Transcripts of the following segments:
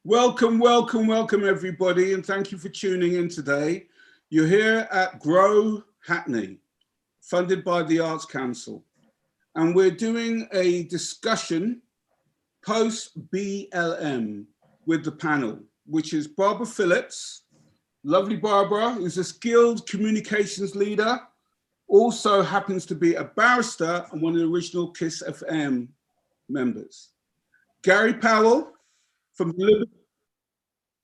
Welcome, welcome, welcome everybody, and thank you for tuning in today. You're here at Grow Hackney, funded by the Arts Council, and we're doing a discussion post-BLM with the panel, which is Barbara Phillips, lovely Barbara, who's a skilled communications leader, also happens to be a barrister and one of the original KISS FM members. Gary Powell from the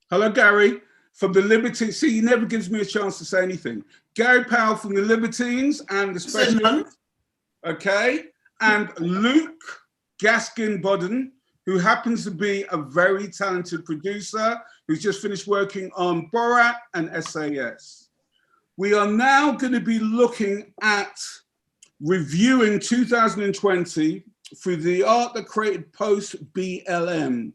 Hello, Gary, from the Libertines. See, he never gives me a chance to say anything. Gary Powell from the Libertines and the special, okay, and Luke Gaskin-Bodden, who happens to be a very talented producer who's just finished working on Borat and SAS. We are now going to be looking at reviewing 2020 through the art that created post-BLM,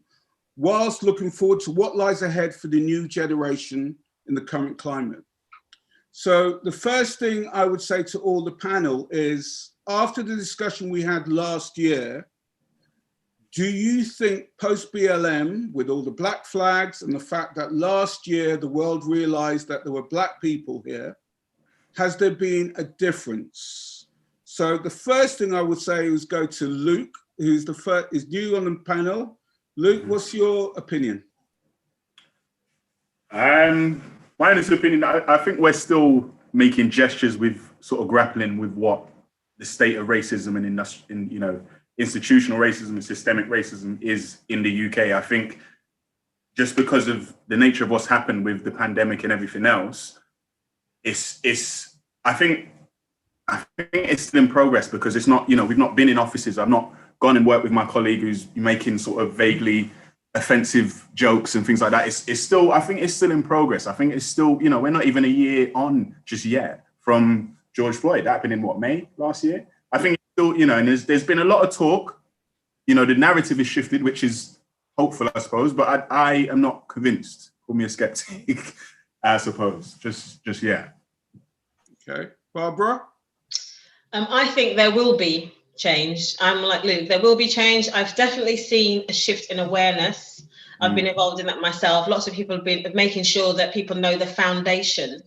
whilst looking forward to what lies ahead for the new generation in the current climate. So the first thing I would say to all the panel is, after the discussion we had last year, do you think post-BLM, with all the black flags and the fact that last year the world realized that there were black people here, has there been a difference? So the first thing I would say is go to Luke, who's the first, is new on the panel. Luke, what's your opinion? My honest opinion, I think we're still making gestures with sort of grappling with what the state of racism and institutional racism and systemic racism is in the UK. I think just because of the nature of what's happened with the pandemic and everything else, I think it's still in progress, because it's not, we've not been in offices. I've not gone and worked with my colleague who's making sort of vaguely offensive jokes and things like that. It's still, I think it's still in progress. I think it's still, we're not even a year on just yet from George Floyd. That happened in what, May last year? I think it's still, and there's been a lot of talk, the narrative is shifted, which is hopeful, I suppose, but I am not convinced. Call me a skeptic, I suppose, just yeah. Okay, Barbara? I think there will be change. I'm like Luke, there will be change. I've definitely seen a shift in awareness. I've been involved in that myself. Lots of people have been making sure that people know the foundation.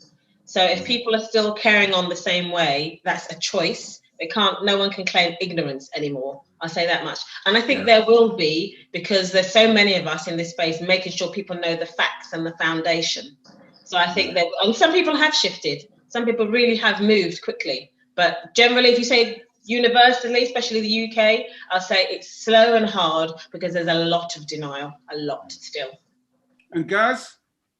So if people are still carrying on the same way, that's a choice. No one can claim ignorance anymore. I'll say that much. And I think there will be, because there's so many of us in this space, making sure people know the facts and the foundation. So I think that, and some people have shifted. Some people really have moved quickly. But generally, if you say universally, especially the UK, I'll say it's slow and hard because there's a lot of denial, a lot still. And Gaz?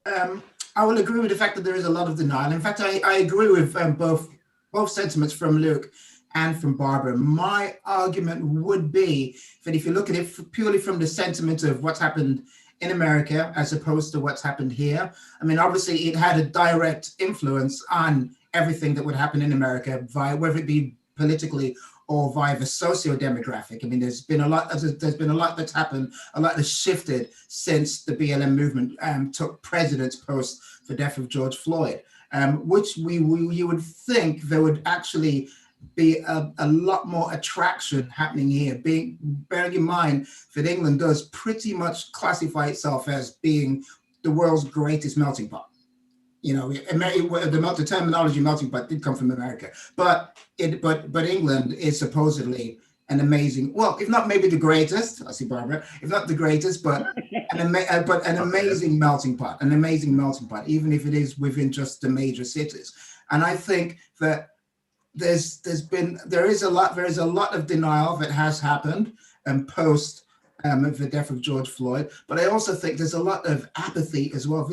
I will agree with the fact that there is a lot of denial. In fact, I agree with both sentiments from Luke and from Barbara. My argument would be that if you look at it purely from the sentiment of what's happened in America as opposed to what's happened here, I mean, obviously it had a direct influence on everything that would happen in America, via whether it be politically or via the socio-demographic. I mean, there's been a lot that's happened, a lot that's shifted since the BLM movement took precedence post the death of George Floyd, which you would think there would actually be a lot more attraction happening here, bearing in mind that England does pretty much classify itself as being the world's greatest melting pot. The terminology melting pot did come from America, but England is supposedly an amazing, well, if not maybe the greatest, I see Barbara, if not the greatest, but an amazing melting pot, even if it is within just the major cities. And I think that there is a lot of denial that has happened post the death of George Floyd, but I also think there's a lot of apathy as well.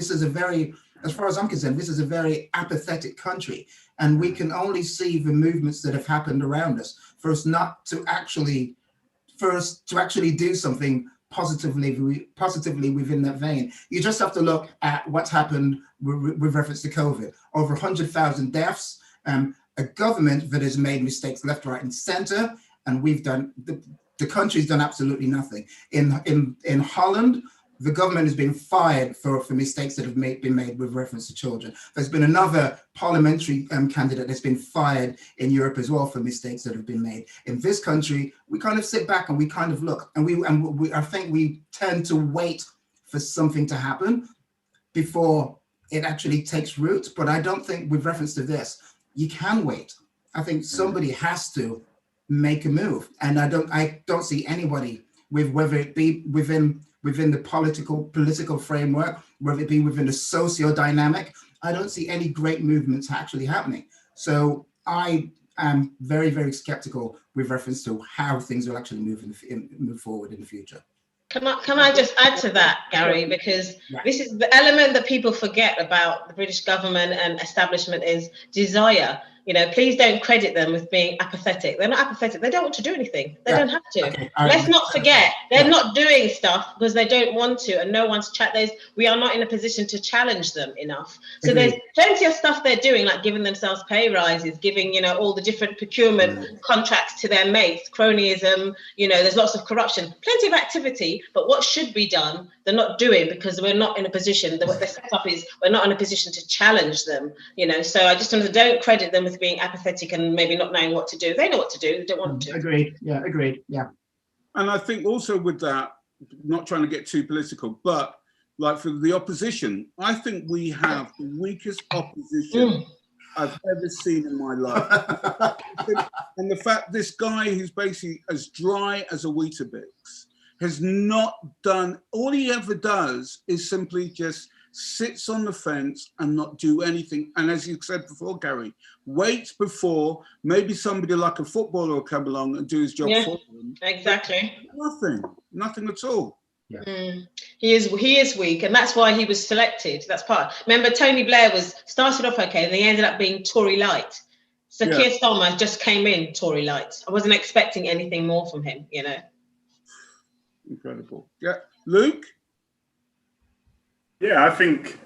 As far as I'm concerned, this is a very apathetic country, and we can only see the movements that have happened around us for us to actually do something positively within that vein. You just have to look at what's happened with reference to COVID. Over 100,000 deaths, a government that has made mistakes left, right, and center, and the country's done absolutely nothing. In Holland, the government has been fired for mistakes that have been made with reference to children. There's been another parliamentary candidate that's been fired in Europe as well for mistakes that have been made. In this country, we kind of sit back and we kind of look, and I think we tend to wait for something to happen before it actually takes root. But I don't think, with reference to this, you can wait. I think somebody has to make a move, and I don't see anybody, with whether it be within the political framework, whether it be within the socio-dynamic, I don't see any great movements actually happening. So I am very, very skeptical with reference to how things will actually move forward in the future. Can I just add to that, Gary? Because this is the element that people forget about the British government and establishment is desire. You know, please don't credit them with being apathetic. They're not apathetic. They don't want to do anything. They don't have to. Okay. Let's not forget, they're not doing stuff because they don't want to, and no one's we are not in a position to challenge them enough. So there's plenty of stuff they're doing, like giving themselves pay rises, giving, you know, all the different procurement contracts to their mates, cronyism, you know, there's lots of corruption, plenty of activity, but what should be done, they're not doing because we're not in a position, what their setup is, we're not in a position to challenge them, you know. So I just don't credit them with being apathetic and maybe not knowing what to do. They know what to do, they don't want to. Agreed. And I think also with that, not trying to get too political, but like for the opposition, I think we have the weakest opposition I've ever seen in my life. And the fact this guy who's basically as dry as a Weetabix has not done, all he ever does is simply just sits on the fence and not do anything. And as you said before, Gary, waits before maybe somebody like a footballer will come along and do his job for him. Exactly. Nothing at all. He is weak, and that's why he was selected. That's part. Remember, Tony Blair started off okay, and he ended up being Tory light. So Keir Starmer just came in Tory light. I wasn't expecting anything more from him, you know. Incredible. Yeah, Luke. Yeah, I think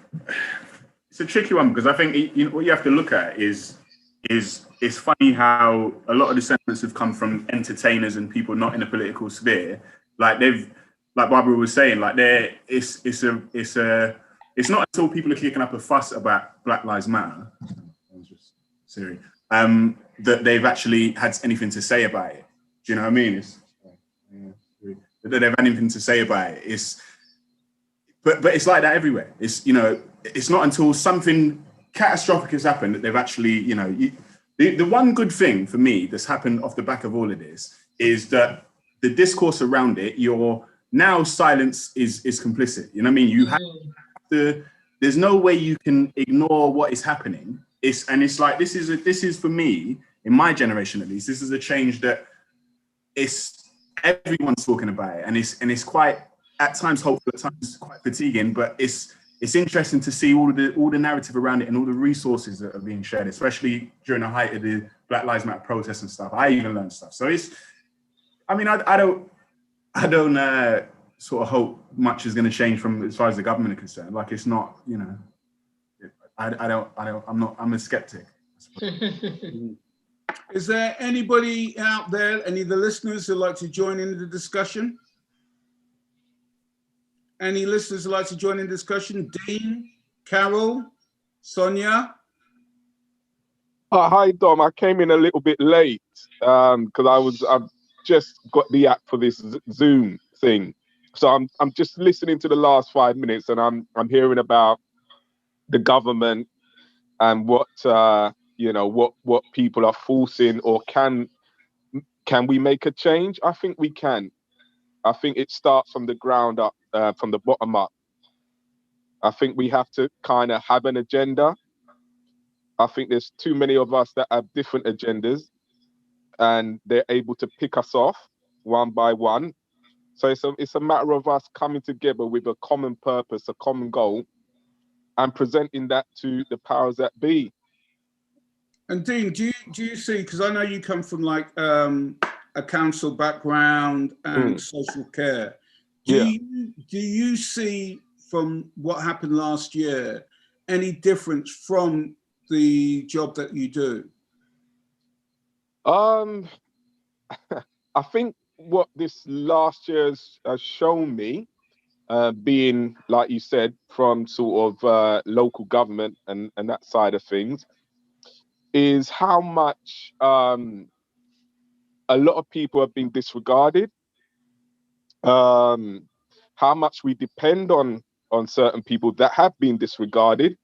it's a tricky one because I think what you have to look at is it's funny how a lot of the sentiments have come from entertainers and people not in the political sphere. Like Barbara was saying, like it's not until people are kicking up a fuss about Black Lives Matter, that they've actually had anything to say about it. Do you know what I mean? That they've had anything to say about it. But it's like that everywhere. It's, you know, it's not until something catastrophic has happened that they've actually, you know, the one good thing for me that's happened off the back of all of this is that the discourse around it, your now silence is complicit. You know what I mean? You have to, there's no way you can ignore what is happening. It's like, this is for me, in my generation at least, this is a change that everyone's talking about it. And it's quite, at times hopeful, at times quite fatiguing, but it's interesting to see all the narrative around it and all the resources that are being shared, especially during the height of the Black Lives Matter protests and stuff. I even learned stuff. So I don't sort of hope much is going to change from as far as the government is concerned. Like, it's not, you know, I'm a skeptic. Is there anybody out there, any of the listeners who'd like to join in the discussion? Any listeners who'd like to join in the discussion? Dean, Carol, Sonia? Hi, Dom. I came in a little bit late because I've just got the app for this Zoom thing. So I'm just listening to the last 5 minutes, and I'm hearing about the government and what what people are forcing, or can we make a change? I think we can. I think it starts from the ground up, from the bottom up. I think we have to kind of have an agenda. I think there's too many of us that have different agendas, and they're able to pick us off one by one. So it's a matter of us coming together with a common purpose, a common goal, and presenting that to the powers that be. And Dean, do you see, because I know you come from like a council background and social care, do you see from what happened last year any difference from the job that you do? I think what this last year has shown me, being, like you said, from sort of local government and that side of things, is how much a lot of people have been disregarded. how much we depend on certain people that have been disregarded,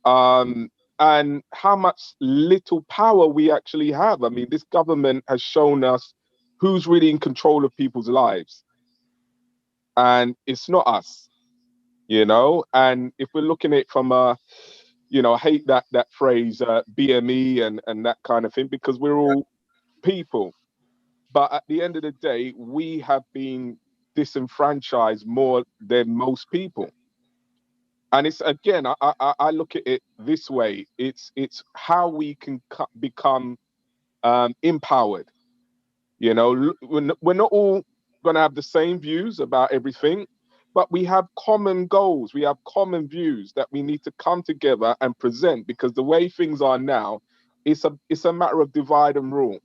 and how much little power we actually have. I mean, this government has shown us who's really in control of people's lives, and it's not us, you know. And if we're looking at it from a, you know, I hate that phrase, BME and that kind of thing, because we're all people. But at the end of the day, we have been disenfranchised more than most people. And it's, again, I look at it this way. It's how we can become empowered. You know, we're not all going to have the same views about everything, but we have common goals. We have common views that we need to come together and present, because the way things are now, it's a matter of divide and rule.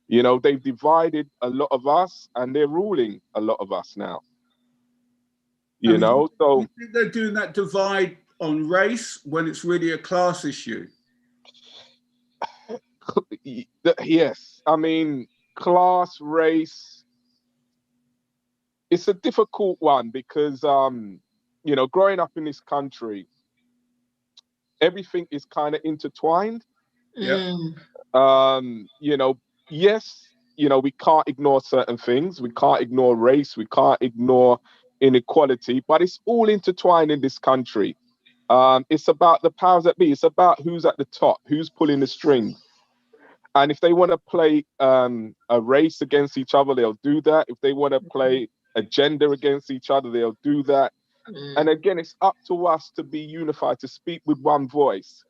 You know, they've divided a lot of us and they're ruling a lot of us now. You know, so you think they're doing that divide on race when it's really a class issue? yes, I mean, class, race, it's a difficult one because, you know, growing up in this country, everything is kind of intertwined. Yeah. You know, yes, you know, we can't ignore certain things. We can't ignore race. We can't ignore inequality, but it's all intertwined in this country. It's about the powers that be. It's about who's at the top, who's pulling the strings. And if they want to play a race against each other, they'll do that. If they want to play a gender against each other, they'll do that. And again, it's up to us to be unified, to speak with one voice,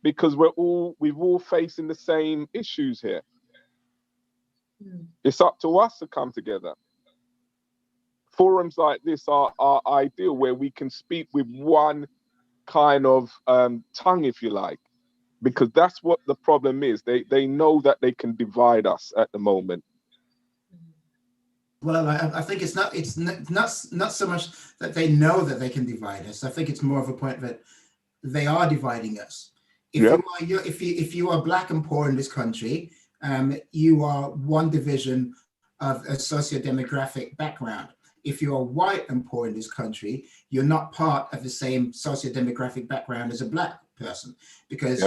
because we're all facing the same issues here. It's up to us to come together. Forums like this are ideal, where we can speak with one kind of tongue, if you like, because that's what the problem is. They know that they can divide us at the moment. Well, I think it's not so much that they know that they can divide us. I think it's more of a point that they are dividing us. If you are black and poor in this country, you are one division of a socio-demographic background. If you are white and poor in this country, you're not part of the same socio-demographic background as a black person, because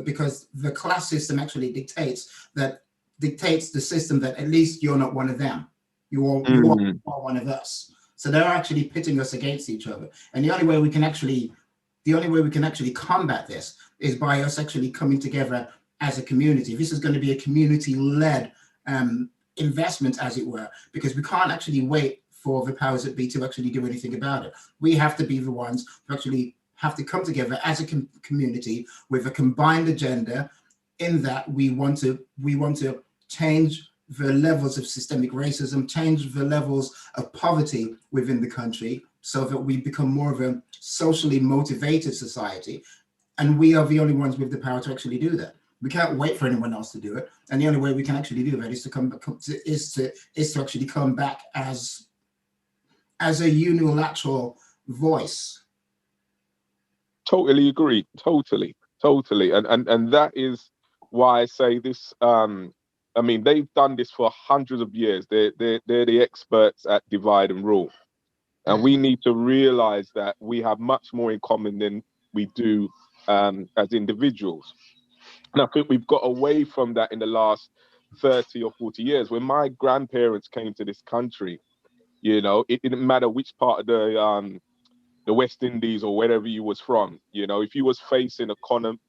because the class system actually dictates the system that at least you're not one of them. You are one of us. So they're actually pitting us against each other. And the only way we can actually combat this is by us actually coming together as a community. This is going to be a community-led investment, as it were, because we can't actually wait for the powers that be to actually do anything about it. We have to be the ones who actually have to come together as a community with a combined agenda, in that we want to change the levels of systemic racism, change the levels of poverty within the country, so that we become more of a socially motivated society. And we are the only ones with the power to actually do that. We can't wait for anyone else to do it. And the only way we can actually do that is to actually come back as a unilateral voice. Totally agree. Totally. And that is why I say this. I mean, they've done this for hundreds of years. They're the experts at divide and rule. And we need to realize that we have much more in common than we do as individuals. And I think we've got away from that in the last 30 or 40 years. When my grandparents came to this country, you know, it didn't matter which part of the West Indies or wherever you was from. You know, if you was facing a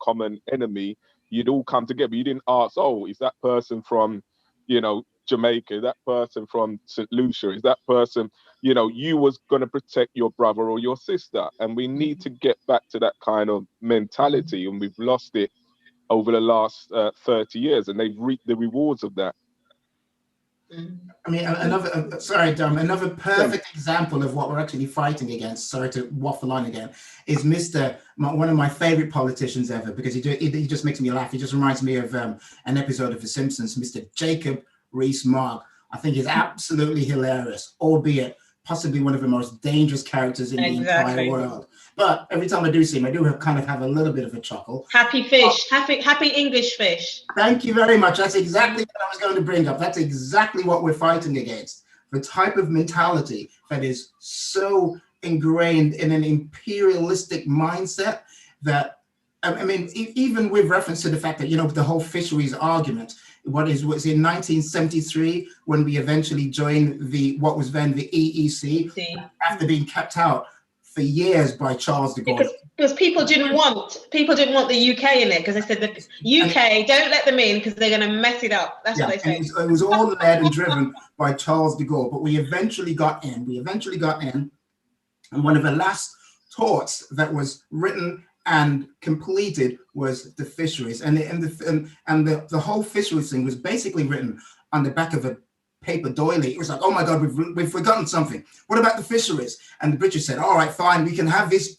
common enemy, you'd all come together. You didn't ask, oh, is that person from, you know, Jamaica? Is that person from St. Lucia? Is that person, you know, you was going to protect your brother or your sister. And we need to get back to that kind of mentality. And we've lost it over the last 30 years, and they've reaped the rewards of that. I mean, another perfect example of what we're actually fighting against, sorry to waffle on again, is one of my favorite politicians ever, because he just makes me laugh. He just reminds me of an episode of The Simpsons, Mr. Jacob Rees-Mogg. I think he's absolutely hilarious, albeit possibly one of the most dangerous characters in the entire world. But every time I do see him, I do kind of have a little bit of a chuckle. Happy fish, happy English fish. Thank you very much. That's exactly what I was going to bring up. That's exactly what we're fighting against. the type of mentality that is so ingrained in an imperialistic mindset that, I mean, even with reference to the fact that, you know, the whole fisheries argument, was in 1973 when we eventually joined what was then the EEC, after being kept out for years by Charles de Gaulle. Because people didn't want the UK in it, because they said the UK, don't let them in because they're going to mess it up. That's what they said. It was all led and driven by Charles de Gaulle, but we eventually got in. And one of the last torts that was written and completed was the fisheries, and the whole fisheries thing was basically written on the back of a paper doily. It was like, oh my God, we've forgotten something. What about the fisheries? And the British said, all right, fine, we can have this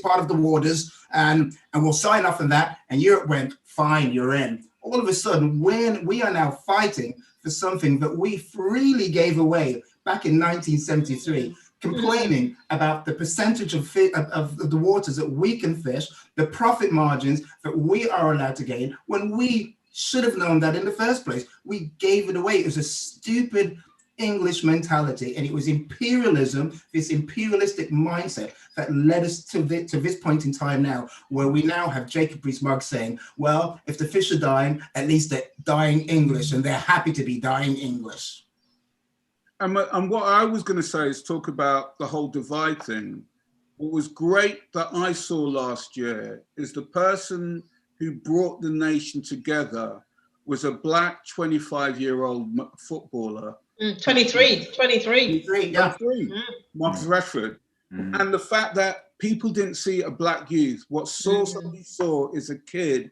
part of the waters, and we'll sign off on that. And Europe went, fine, you're in. All of a sudden, when we are now fighting for something that we freely gave away back in 1973. Complaining about the percentage of the waters that we can fish, the profit margins that we are allowed to gain, when we should have known that in the first place. We gave it away. It was a stupid English mentality, and it was imperialism, this imperialistic mindset that led us to this point in time now, where we now have Jacob Rees-Mogg saying, well, if the fish are dying, at least they're dying English, and they're happy to be dying English. And what I was going to say is talk about the whole divide thing. What was great that I saw last year is the person who brought the nation together was a black 25-year-old footballer. 23, yeah. Marcus Rashford. And the fact that people didn't see a black youth, somebody saw is a kid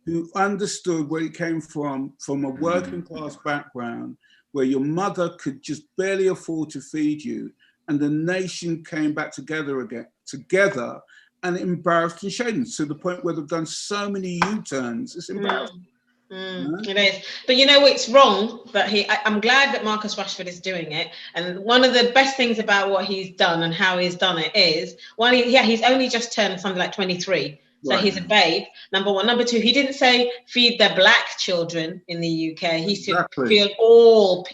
who understood where he came from a working class background, where your mother could just barely afford to feed you, and the nation came back together and embarrassed and shamed to the point where they've done so many U-turns. It's embarrassing. It is, but you know, it's wrong that I'm glad that Marcus Rashford is doing it, and one of the best things about what he's done and how he's done it is, he's only just turned something like 23. So he's a babe, number one. Number two, he didn't say feed the black children in the UK. He said feed all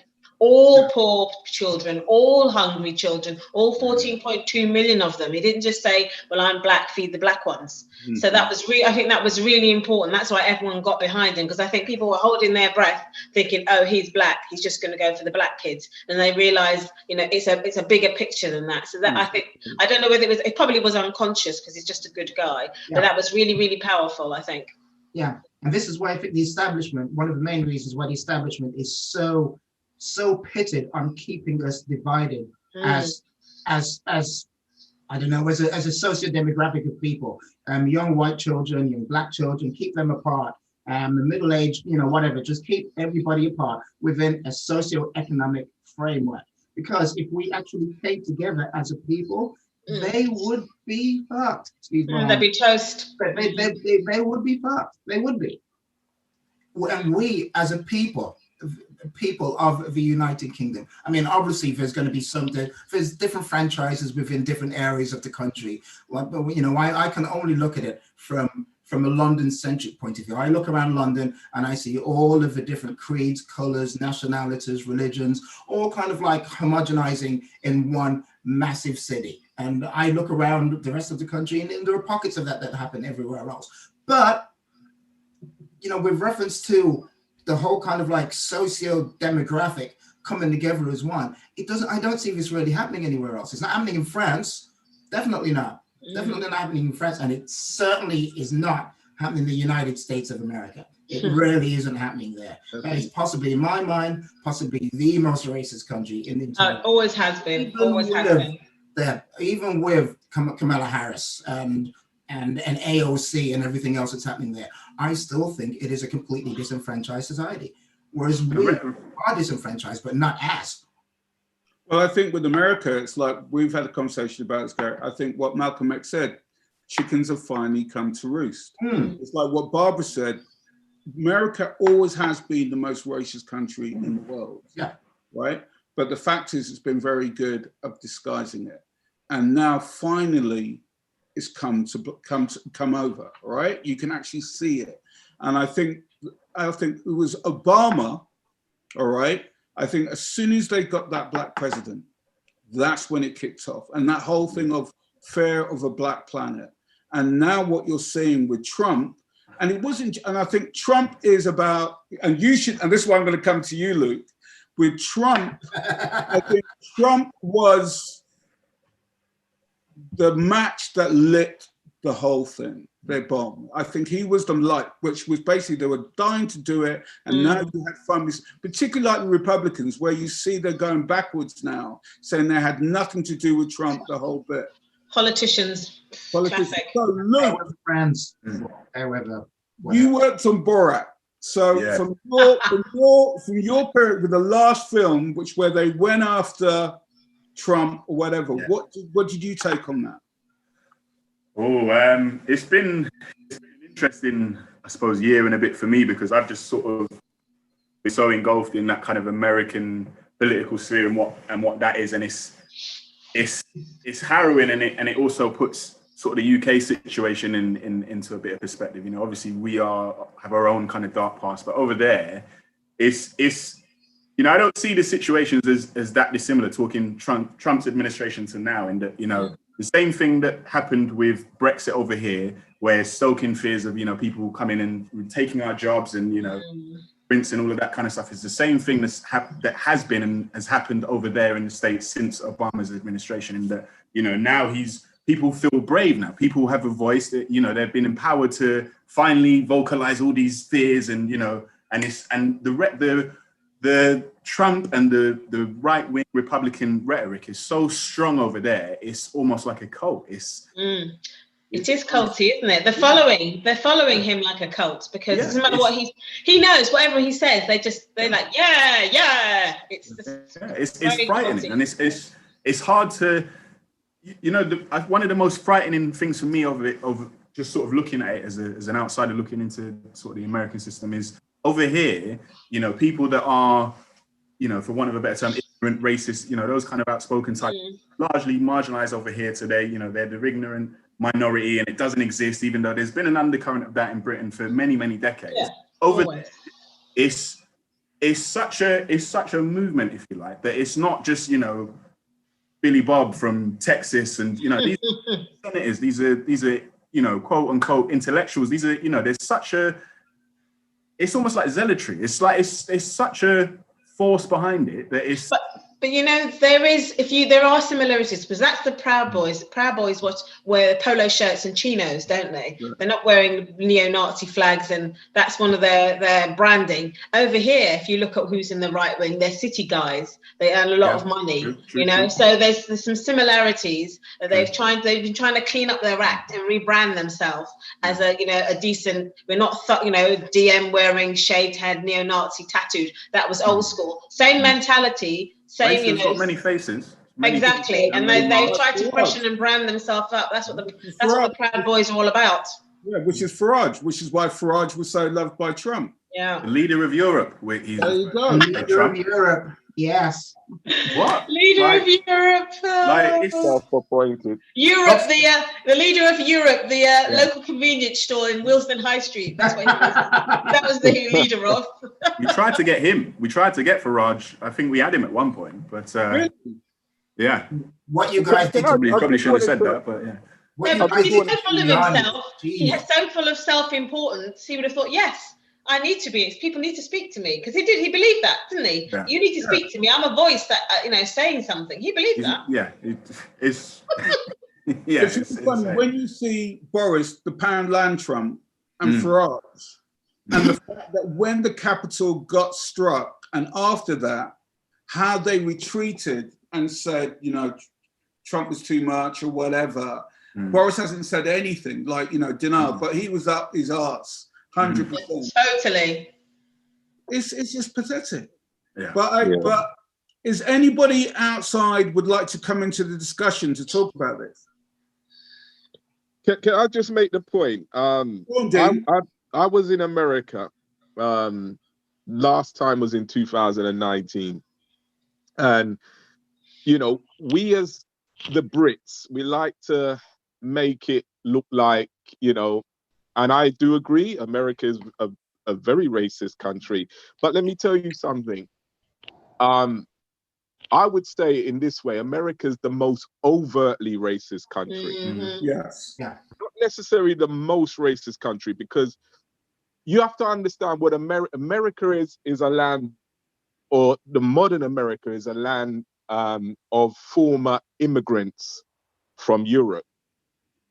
poor children, all hungry children, all 14.2 million of them. He didn't just say, well, I'm black, feed the black ones. So that was I think that was really important. That's why everyone got behind him, because I think people were holding their breath thinking, oh, he's black, he's just going to go for the black kids. And they realized, you know, it's a bigger picture than that. So that I don't know whether it probably was unconscious because he's just a good guy, but that was really, really powerful, I think. Yeah, and this is why I think the establishment, one of the main reasons why the establishment is so pitted on keeping us divided as I don't know, as a socio-demographic of people, young white children, young black children, keep them apart, the middle-aged, you know, whatever, just keep everybody apart within a socio-economic framework. Because if we actually came together as a people, they would be fucked. Excuse me. They'd be toast. They would be fucked. They would be. And we as a people of the United Kingdom. I mean, obviously there's going to be there's different franchises within different areas of the country. But, you know, I can only look at it from a London-centric point of view. I look around London and I see all of the different creeds, colors, nationalities, religions, all kind of like homogenizing in one massive city. And I look around the rest of the country and there are pockets of that happen everywhere else. But, you know, with reference to the whole kind of like socio-demographic coming together as one, I don't see this really happening anywhere else. It's not happening in France, definitely not. Definitely not happening in France, and it certainly is not happening in the United States of America. It really isn't happening there. That is possibly, in my mind, possibly the most racist country in the entire. It always has been. Even with Kamala Harris and AOC and everything else that's happening there, I still think it is a completely disenfranchised society. Whereas we are disenfranchised, but not as. Well, I think with America, it's like we've had a conversation about this, Gary. I think what Malcolm X said, chickens have finally come to roost. It's like what Barbara said, America always has been the most racist country in the world. Yeah. Right? But the fact is, it's been very good of disguising it. And now finally, it's come over, right? You can actually see it. And I think it was Obama, all right, I think as soon as they got that black president, that's when it kicked off. And that whole thing of fear of a black planet. And now what you're seeing with Trump, and it wasn't, and I think Trump is about, and you should, and this is why I'm going to come to you, Luke. With Trump, I think Trump was the match that lit the whole thing, their bomb. I think he was the light, which was basically they were dying to do it. And now you had families, particularly like the Republicans, where you see they're going backwards now, saying they had nothing to do with Trump the whole bit. Politicians. Classic. So Luke, friends, you worked on Borat. So from your period with the last film, which where they went after Trump or whatever, what did you take on that? Oh, it's been an interesting, I suppose, year and a bit for me, because I've just sort of been so engulfed in that kind of American political sphere and what that is, and it's harrowing, and it also puts sort of the UK situation into a bit of perspective. You know, obviously we have our own kind of dark past, but over there, it's you know, I don't see the situations as that dissimilar. Talking Trump's administration to now, in that, you know, the same thing that happened with Brexit over here, where stoking fears of, you know, people coming and taking our jobs and, you know, prints and all of that kind of stuff, is the same thing that has been and has happened over there in the States since Obama's administration. In that, you know, now people feel brave now. People have a voice that, you know, they've been empowered to finally vocalize all these fears, and, you know, and the Trump and the right-wing Republican rhetoric is so strong over there. It's almost like a cult. It is culty, isn't it? They're following him like a cult, because it doesn't matter what he knows, whatever he says, they're like, yeah. It's frightening, and it's hard to, you know, one of the most frightening things for me of just sort of looking at it as an outsider looking into sort of the American system is, over here, you know, people that are, you know, for want of a better term, ignorant, racist, you know, those kind of outspoken types, largely marginalized over here today. You know, they're the ignorant minority, and it doesn't exist, even though there's been an undercurrent of that in Britain for many, many decades. Over there, it's such a movement, if you like, that it's not just, you know, Billy Bob from Texas, and, you know, these are senators, these are, you know, quote unquote intellectuals. These are, you know, there's such a, it's almost like zealotry. It's like it's such a force behind it that it's. But you know, there are similarities, because that's the Proud Boys. The Proud Boys wear polo shirts and chinos, don't they? Yeah. They're not wearing neo-Nazi flags, and that's one of their branding. Over here, if you look at who's in the right wing, they're city guys. They earn a lot of money, you know. So there's some similarities that they've been trying to clean up their act and rebrand themselves as a decent. We're not DM wearing shaved head, neo-Nazi tattooed. That was old school. Same mentality. Same, you know, got many faces. Exactly, and they've tried to freshen and brand themselves up. That's what the Proud Boys are all about. Yeah, which is Farage, which is why Farage was so loved by Trump. Yeah, the leader of Europe. There you go. Leader of Europe. Yes. What? Leader of Europe. Like, it's self-appointed. Europe, the leader of Europe, the local convenience store in Willesden High Street. That's what he was. That was the leader of. We tried to get him. We tried to get Farage. I think we had him at one point, but really? Yeah. What you guys did to me? Probably should have said that, but yeah. Because he's so full of himself. He's so full of self-importance. He would have thought, yes, I need to be. People need to speak to me, because he believe that, didn't he? Yeah. You need to speak to me. I'm a voice that saying something. He believed that. Yeah, it's yeah. It's funny when you see Boris, the pound land Trump, and Farage, and the fact that when the Capitol got struck, and after that, how they retreated and said, you know, Trump was too much or whatever. Boris hasn't said anything, like, you know, denial, but he was up his arse. 100%. Totally. It's just pathetic. Yeah. But is anybody outside would like to come into the discussion to talk about this? Can I just make the point? I was in America. Last time was in 2019, and you know, we as the Brits, we like to make it look like, you know. And I do agree, America is a very racist country. But let me tell you something. I would say in this way, America's the most overtly racist country. Yes. Yeah. Not necessarily the most racist country, because you have to understand what America is a land, or the modern America is a land of former immigrants from Europe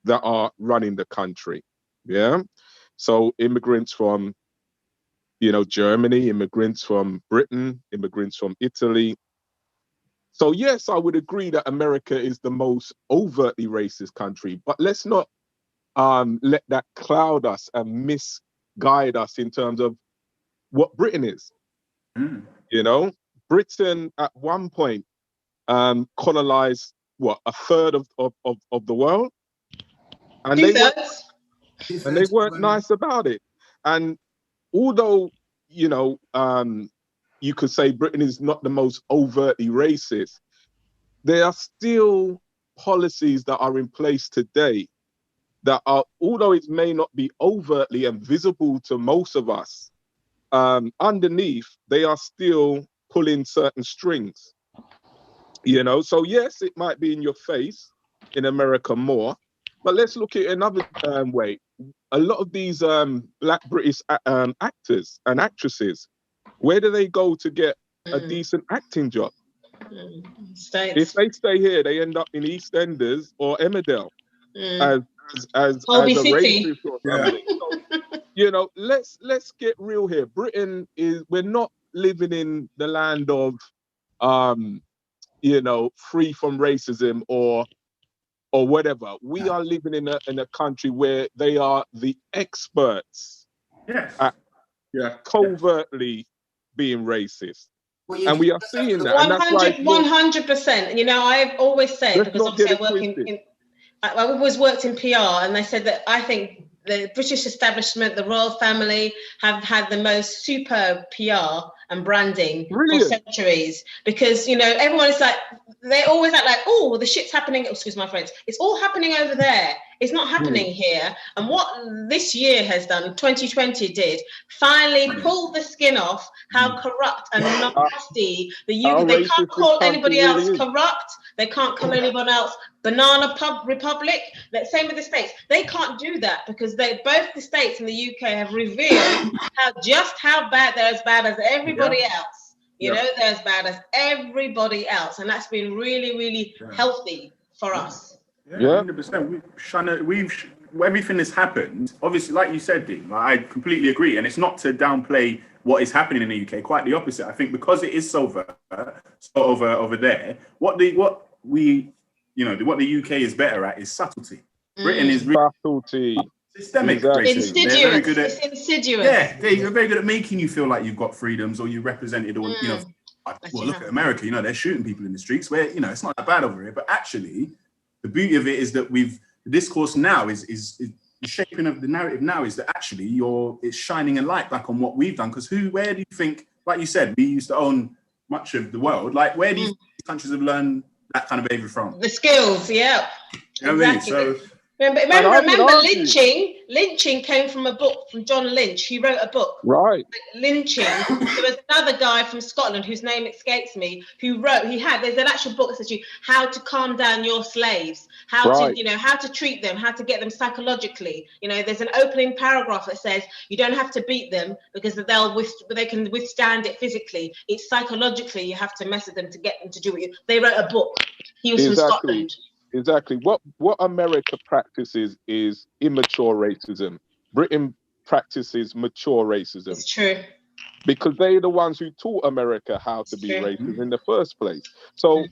that are running the country. Yeah. So immigrants from, Germany, immigrants from Britain, immigrants from Italy. So yes, I would agree that America is the most overtly racist country, but let's not let that cloud us and misguide us in terms of what Britain is. Britain at one point colonized a third of the world, and they weren't nice about it. And although you could say Britain is not the most overtly racist, there are still policies that are in place today that are, although it may not be overtly and visible to most of us, underneath, they are still pulling certain strings. So yes, it might be in your face in America more, but let's look at it another way. A lot of these Black British actors and actresses, where do they go to get a decent acting job? States. If they stay here, they end up in EastEnders or Emmerdale as Holby a City. racist or something. So, let's get real here. Britain we're not living in the land of free from racism or whatever. We are living in a country where they are the experts at covertly being racist. And we are seeing that. 100%. I've always said, because obviously I always worked in PR, and they said that I think the British establishment, the royal family, have had the most superb PR and branding for centuries, because everyone is like, they always act like, oh, the shit's happening, excuse my French, it's all happening over there, it's not happening here. And what this year has done, 2020 did, finally pulled the skin off how corrupt and nasty the UK. They can't call anybody else corrupt, they can't call anyone else banana republic. Same with the States. They can't do that, because both the States and the UK have revealed how bad they're as bad as everybody else. They're as bad as everybody else, and that's been really, really healthy for us. 100%. Everything that's happened, obviously, like you said, Dean, I completely agree, and it's not to downplay what is happening in the UK. Quite the opposite. I think because it is so over there, what the UK is better at is subtlety. Britain is subtlety. Systemic racism. Insidious. They're very good at, it's insidious. Yeah, they're very good at making you feel like you've got freedoms or you're represented, or look at America. They're shooting people in the streets where it's not that bad over here. But actually, the beauty of it is that the discourse now is the shaping of the narrative now is that actually it's shining a light back on what we've done. Because where do you think, like you said, we used to own much of the world. Like, where do you think these countries have learned that kind of behavior from? The skills, yeah. You know what I mean? So. Remember lynching came from a book from John Lynch. He wrote a book. Right. Lynching. There was another guy from Scotland whose name escapes me, who wrote, there's an actual book that says how to calm down your slaves, how to treat them, how to get them psychologically. There's an opening paragraph that says you don't have to beat them because they can withstand it physically. It's psychologically you have to mess with them to get them to do it. They wrote a book. He was from Scotland. Exactly. What America practices is immature racism. Britain practices mature racism. It's true. Because they're the ones who taught America how to be racist in the first place. So,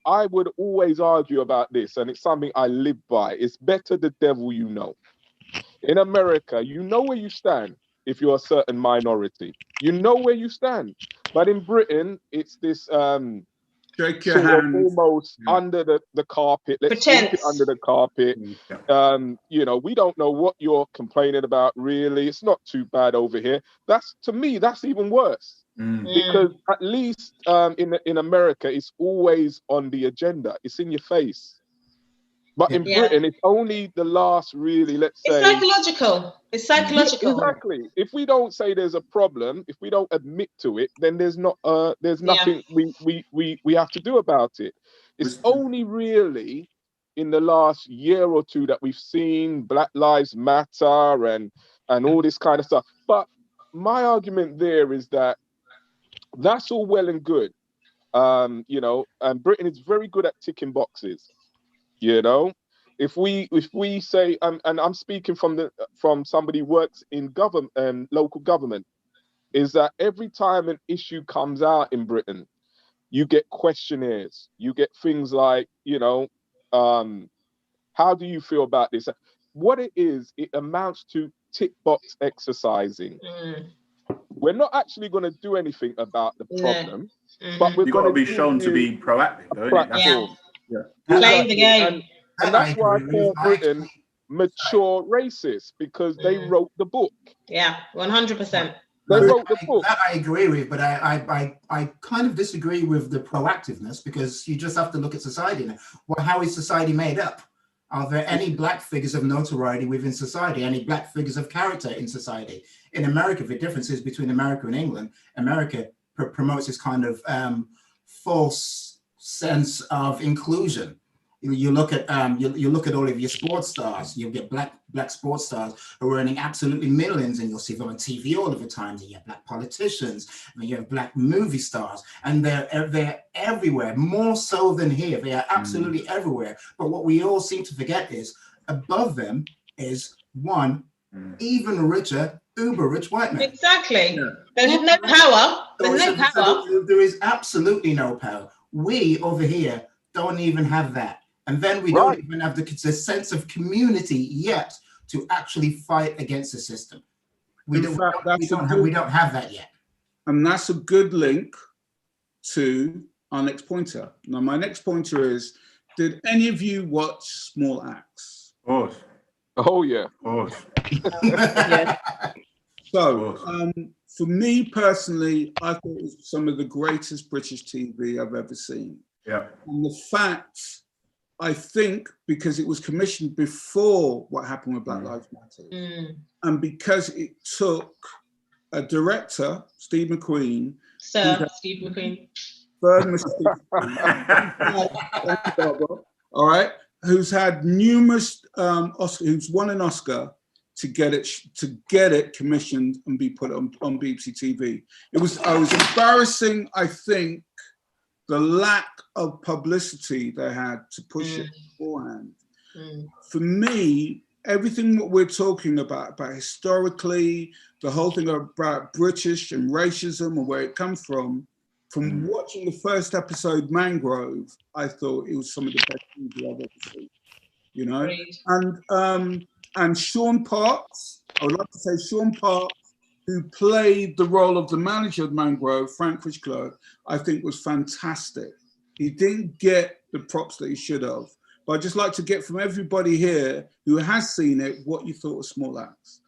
I would always argue about this, and it's something I live by. It's better the devil you know. In America, you know where you stand if you're a certain minority. You know where you stand. But in Britain, it's this... shake your hands. Almost under the carpet. Let's sweep it under the carpet. We don't know what you're complaining about, really. It's not too bad over here. To me, that's even worse. Because at least in America, it's always on the agenda. It's in your face. But in Britain, it's only the last, really, let's say... It's psychological. It's psychological. Exactly. If we don't say there's a problem, if we don't admit to it, then there's nothing we have to do about it. It's only really in the last year or two that we've seen Black Lives Matter and all this kind of stuff. But my argument there is that that's all well and good. You know, and Britain is very good at ticking boxes. You know, if we say, and I'm speaking from somebody who works in local government, is that every time an issue comes out in Britain, you get questionnaires, you get things like, you know, how do you feel about this? What it is, it amounts to tick box exercising. We're not actually going to do anything about the problem, but we're going to be shown to be proactive, platform. Playing the game. And that's why I call Britain mature racist, because they wrote the book. Yeah, 100%. They wrote the book. That I agree with, but I kind of disagree with the proactiveness, because you just have to look at society now. Well, how is society made up? Are there any Black figures of notoriety within society? Any Black figures of character in society? In America, the differences between America and England, America promotes this kind of false sense of inclusion. You look at you look at all of your sports stars. You get black sports stars who are earning absolutely millions, and you'll see them on TV all of the time. You have Black politicians, and you have Black movie stars, and they're everywhere, more so than here. They are absolutely everywhere. But what we all seem to forget is above them is one even richer, uber rich white man. Exactly. There's no power. There's no power. There is absolutely no power. We over here don't even have that. And then we don't even have the sense of community yet to actually fight against the system. We don't have that yet. And that's a good link to our next pointer. Now, my next pointer is, did any of you watch Small Axe? Of course. Oh, yeah. Of course. So, for me personally, I thought it was some of the greatest British TV I've ever seen. Yeah. And the fact, I think, because it was commissioned before what happened with Black Lives Matter, and because it took a director, Steve McQueen, Steve McQueen, all right, who's had numerous who's won an Oscar to get it commissioned and be put on BBC TV. I was embarrassing, I think, the lack of publicity they had to push it beforehand. For me, everything what we're talking about historically, the whole thing about British and racism and where it comes from watching the first episode, Mangrove, I thought it was some of the best things I've ever seen. You know? And Sean Parks, I would like to say Sean Parks, who played the role of the manager of Mangrove, Frank Fishcliffe, I think was fantastic. He didn't get the props that he should have. But I'd just like to get from everybody here who has seen it, what you thought of Small Axe.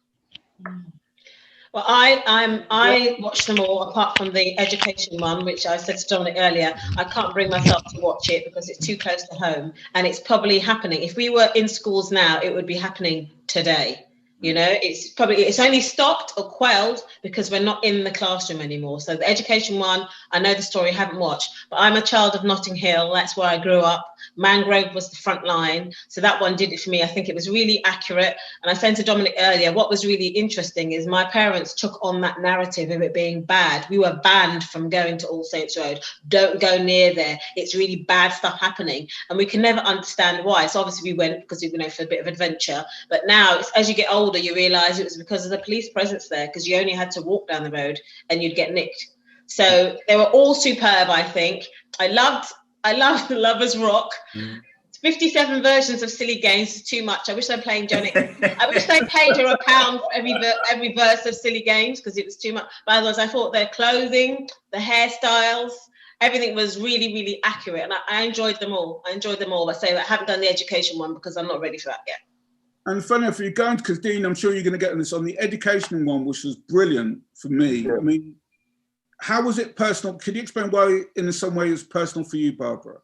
Well, I watched them all, apart from the education one, which I said to Dominic earlier. I can't bring myself to watch it because it's too close to home, and it's probably happening. If we were in schools now, it would be happening today. You know, it's only stopped or quelled because we're not in the classroom anymore. So the education one, I know the story, haven't watched, but I'm a child of Notting Hill. That's where I grew up. Mangrove was the front line. So that one did it for me. I think it was really accurate. And I said to Dominic earlier, what was really interesting is my parents took on that narrative of it being bad. We were banned from going to All Saints Road. Don't go near there. It's really bad stuff happening. And we can never understand why. So obviously we went because we went for a bit of adventure. But now, as you get older, you realize it was because of the police presence there, because you only had to walk down the road and you'd get nicked. So they were all superb, I think. I loved Lovers Rock. 57 versions of Silly Games is too much. I wish they were playing Johnny. I wish they paid her £1 for every verse of Silly Games, because it was too much. But otherwise, I thought their clothing, the hairstyles, everything was really, really accurate. And I enjoyed them all. But say I haven't done the education one because I'm not ready for that yet. And funny enough, you're going to, because Dean, I'm sure you're going to get on this, on the educational one, which was brilliant for me. Yeah. I mean, how was it personal? Could you explain why in some way it was personal for you, Barbara?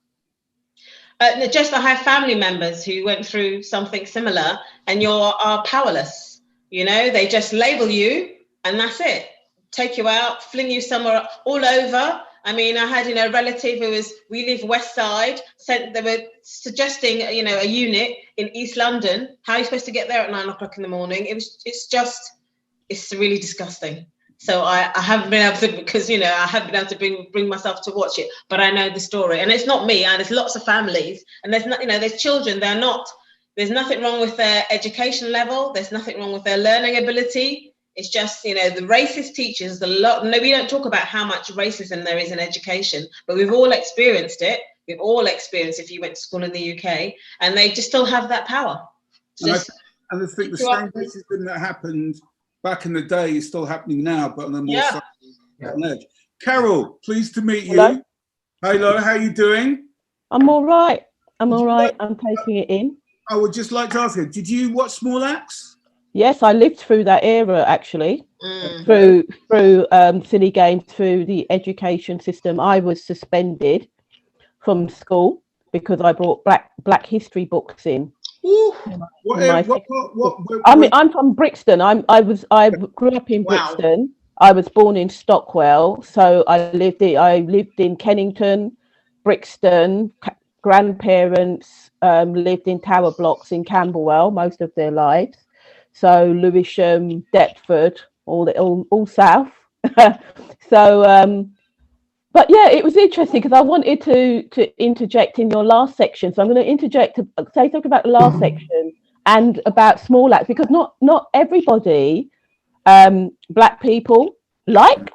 Just I have family members who went through something similar, and are powerless. They just label you, and that's it. Take you out, fling you somewhere all over. I mean, I had a relative we live West Side. They were suggesting a unit in East London. How are you supposed to get there at 9 o'clock in the morning? It's really disgusting. So I haven't been able to, because I haven't been able to bring myself to watch it, but I know the story, and it's not me. And there's lots of families, and there's not, there's children. There's nothing wrong with their education level. There's nothing wrong with their learning ability. It's just the racist teachers. We don't talk about how much racism there is in education, but we've all experienced it. We've all experienced if you went to school in the UK, and they just still have that power. And I think the same racism that happened back in the day is still happening now, but on a more edge. Carol, pleased to meet you. Hello. Hello, how are you doing? I'm all right. I'm taking it in. I would just like to ask you, did you watch Small Axe? Yes, I lived through that era, actually. Through silly games, through the education system. I was suspended from school because I brought black history books in. Ooh, I'm from Brixton. I grew up in Brixton. I was born in Stockwell, so I lived in Kennington, Brixton. Grandparents lived in tower blocks in Camberwell most of their lives. So Lewisham, Deptford, all south. So but yeah, it was interesting because I wanted to interject in your last section. So I'm going to interject to say something about the last section and about Small Axe, because not everybody, black people, liked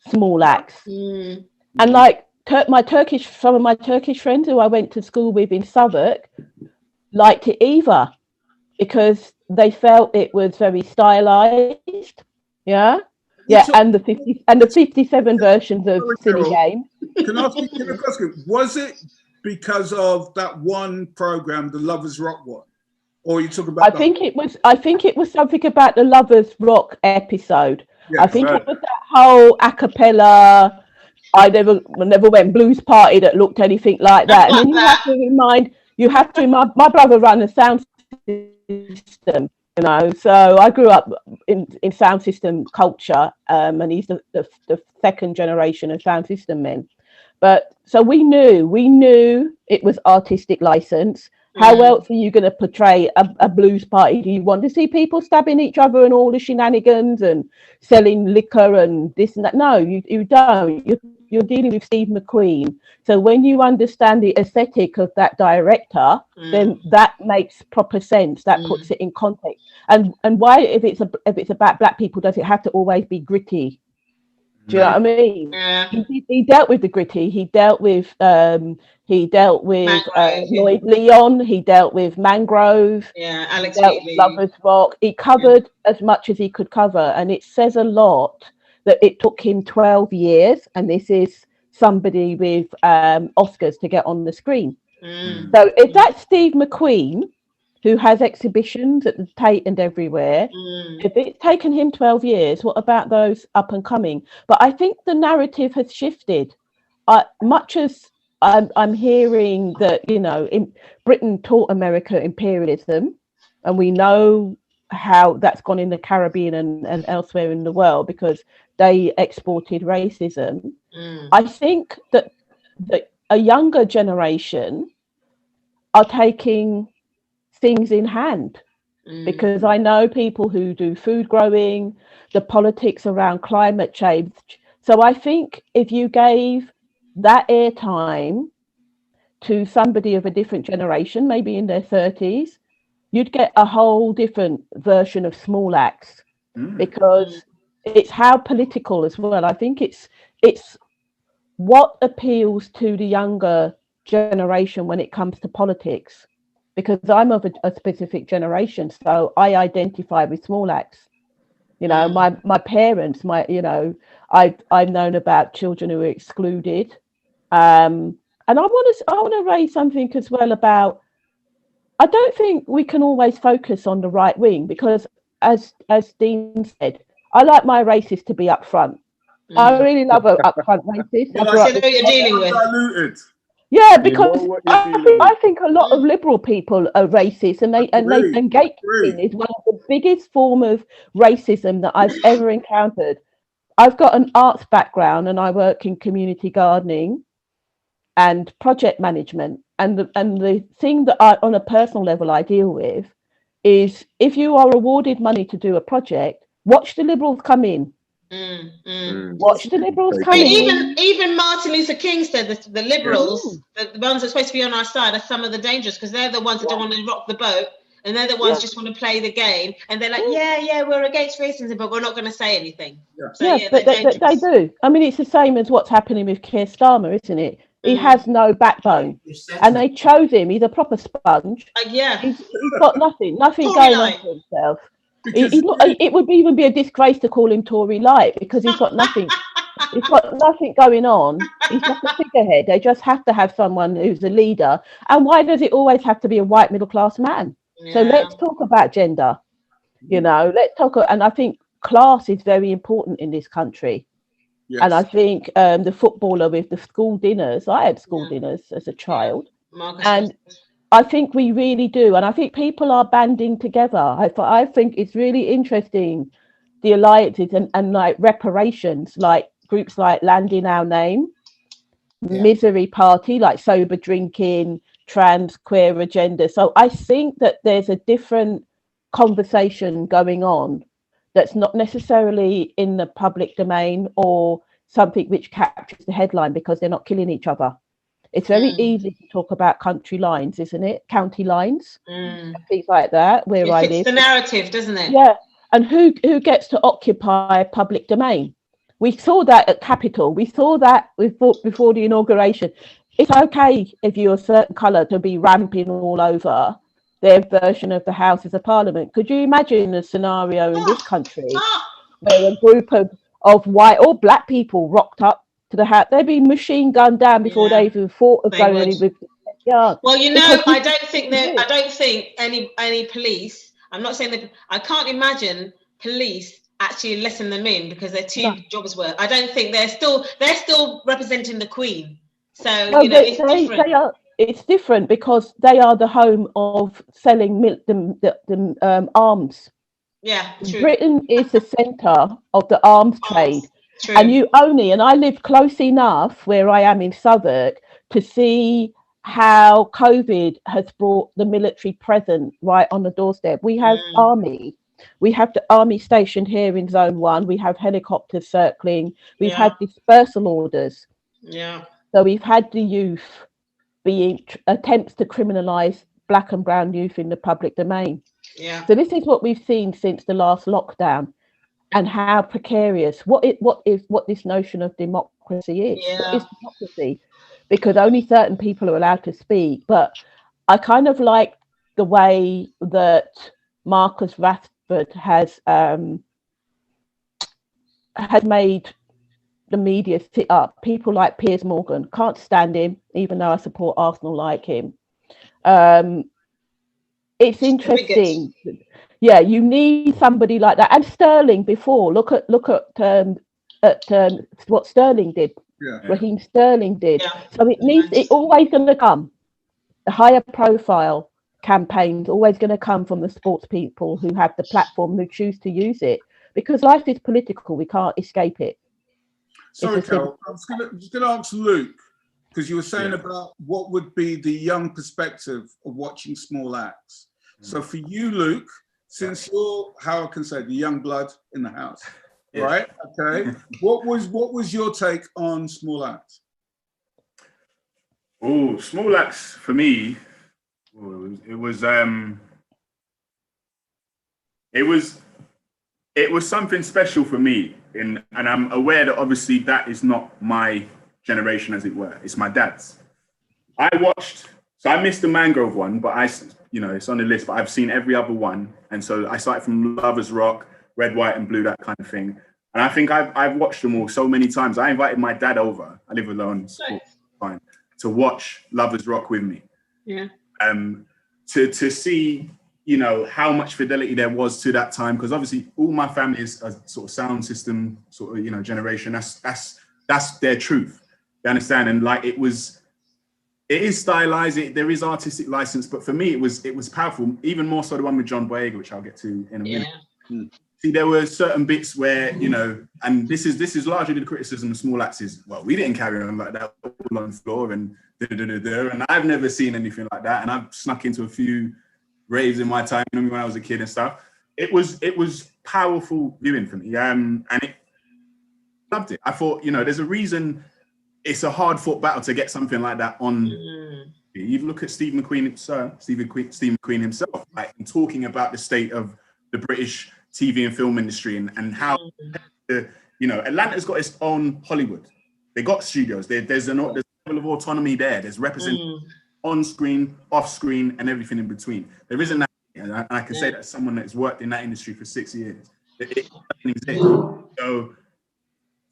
Small Axe. And like some of my Turkish friends who I went to school with in Southwark liked it either, because they felt it was very stylized. Yeah, and the 57 versions of silly game. Can I ask you a question? Was it because of that one program, the Lovers Rock one, or you talk about? I think it was something about the Lovers Rock episode. Yes, I think it was that whole a cappella. I never went blues party that looked anything like that. And then you have to remind. My brother ran a sound system. So I grew up in sound system culture, and he's the second generation of sound system men. But so we knew it was artistic license. How else are you going to portray a blues party? Do you want to see people stabbing each other and all the shenanigans and selling liquor and this and that? No, you don't. You're dealing with Steve McQueen. So when you understand the aesthetic of that director, then that makes proper sense. That puts it in context. And why, if it's about black people, does it have to always be gritty? Do you know what I mean? Yeah. He dealt with the gritty. He dealt with Lloyd Leon. He dealt with Mangrove. Yeah, Alex Wheatley. Lovers Rock. He covered as much as he could cover, and it says a lot that it took him 12 years, and this is somebody with Oscars to get on the screen. So if that's Steve McQueen, who has exhibitions at the Tate and everywhere, if it's taken him 12 years, what about those up and coming? But I think the narrative has shifted. Much as I'm hearing that, Britain taught America imperialism, and we know how that's gone in the Caribbean and elsewhere in the world because they exported racism. I think that a younger generation are taking things in hand, because I know people who do food growing, the politics around climate change. So I think if you gave that airtime to somebody of a different generation, maybe in their 30s, you'd get a whole different version of Small Axe, because it's how political as well. I think it's what appeals to the younger generation when it comes to politics, because I'm of a specific generation, so I identify with Small Axe. My parents, I've known about children who are excluded, and I want to raise something as well about. I don't think we can always focus on the right wing, because, as Dean said, I like my racists to be up front. I really love an upfront racist. Well, I see what you're dealing with. Diluted. Yeah, You know because what you're dealing with. I think a lot of liberal people are racist, and gatekeeping is one of the biggest form of racism that I've ever encountered. I've got an arts background, and I work in community gardening and project management. And the thing that on a personal level I deal with is, if you are awarded money to do a project, watch the Liberals come in. Watch the Liberals come in. Even Martin Luther King said that the Liberals, the ones that are supposed to be on our side, are some of the dangerous, because they're the ones that don't want to rock the boat, and they're the ones who just want to play the game, and they're like, yeah, we're against racism, but we're not going to say anything. So, but they do. I mean, it's the same as what's happening with Keir Starmer, isn't it? He has no backbone, and they chose him. He's a proper sponge. He's got nothing going on for himself. It would even be a disgrace to call him Tory light, because he's got nothing. He's got nothing going on. He's just a figurehead. They just have to have someone who's a leader. And why does it always have to be a white middle class man? So let's talk about gender. Let's talk. And I think class is very important in this country. Yes. And I think the footballer with the school dinners, I had school dinners as a child, and I think we really do. And I think people are banding together. I think it's really interesting, the alliances and like reparations, like groups like Land in Our Name, Misery Party, like sober drinking, trans, queer agenda. So I think that there's a different conversation going on that's not necessarily in the public domain or something which captures the headline, because they're not killing each other. It's very easy to talk about country lines, isn't it? County lines, things like that, where I live. It's the narrative, doesn't it? Yeah. And who gets to occupy public domain? We saw that at Capitol. We saw that before the inauguration. It's okay if you're a certain colour to be ramping all over their version of the Houses of Parliament. Could you imagine a scenario in this country where a group of white or black people rocked up to the house? They'd be machine gunned down before they even thought of going any with. Well, I don't think any police. I'm not saying that. I can't imagine police actually letting them in, because their two jobs were. I don't think they're still representing the Queen. So it's different. It's different because they are the home of selling the arms. Yeah, true. Britain is the centre of the arms trade. True. And I live close enough where I am in Southwark to see how COVID has brought the military present right on the doorstep. We have army. We have the army stationed here in Zone 1. We have helicopters circling. We've had dispersal orders. Yeah. So we've had the youth being attempts to criminalise black and brown youth in the public domain. Yeah. So this is what we've seen since the last lockdown, and how precarious what this notion of democracy is. Yeah. What is democracy? Because only certain people are allowed to speak. But I kind of like the way that Marcus Rashford has made the media sit up. People like Piers Morgan, can't stand him, even though I support Arsenal like him. It's interesting. Yeah, you need somebody like that. And Sterling before. Look at what Sterling did. Yeah. Raheem Sterling did. Yeah. So it's always going to come. The higher profile campaigns always going to come from the sports people who have the platform, who choose to use it, because life is political. We can't escape it. Sorry, Carol, I'm just going to ask Luke, because you were saying about what would be the young perspective of watching small acts. So for you, Luke, since you're, how I can say, the young blood in the house, right? Okay. What was your take on small acts? Oh, small acts for me, it was something special for me. And I'm aware that obviously that is not my generation, as it were. It's my dad's. I missed the Mangrove one, but it's on the list, but I've seen every other one. And so I started from Lovers Rock, Red, White and Blue, that kind of thing. And I think I've watched them all so many times. I invited my dad over, I live alone, fine, to watch Lovers Rock with me. Yeah. To see, how much fidelity there was to that time, because obviously all my family is a sort of sound system sort of generation. That's their truth. You understand? And like it was It is stylized. there is artistic license, but for me, it was powerful. Even more so the one with John Boyega, which I'll get to in a minute. See, there were certain bits where, you know, and this is largely the criticism of Small Axe is, well, we didn't carry on like that all on the floor and and I've never seen anything like that. And I've snuck into a few raves in my time, you know, when I was a kid and stuff. It was powerful viewing for me, and it loved it. I thought, you know, there's a reason it's a hard fought battle to get something like that on. You look at Steve McQueen himself, like, and talking about the state of the British TV and film industry and how, you know, Atlanta's got its own Hollywood. They got studios. There's a level of autonomy there. There's representation on screen, off screen, and everything in between. There isn't that, and I can say that as someone that's worked in that industry for 6 years. It doesn't exist. So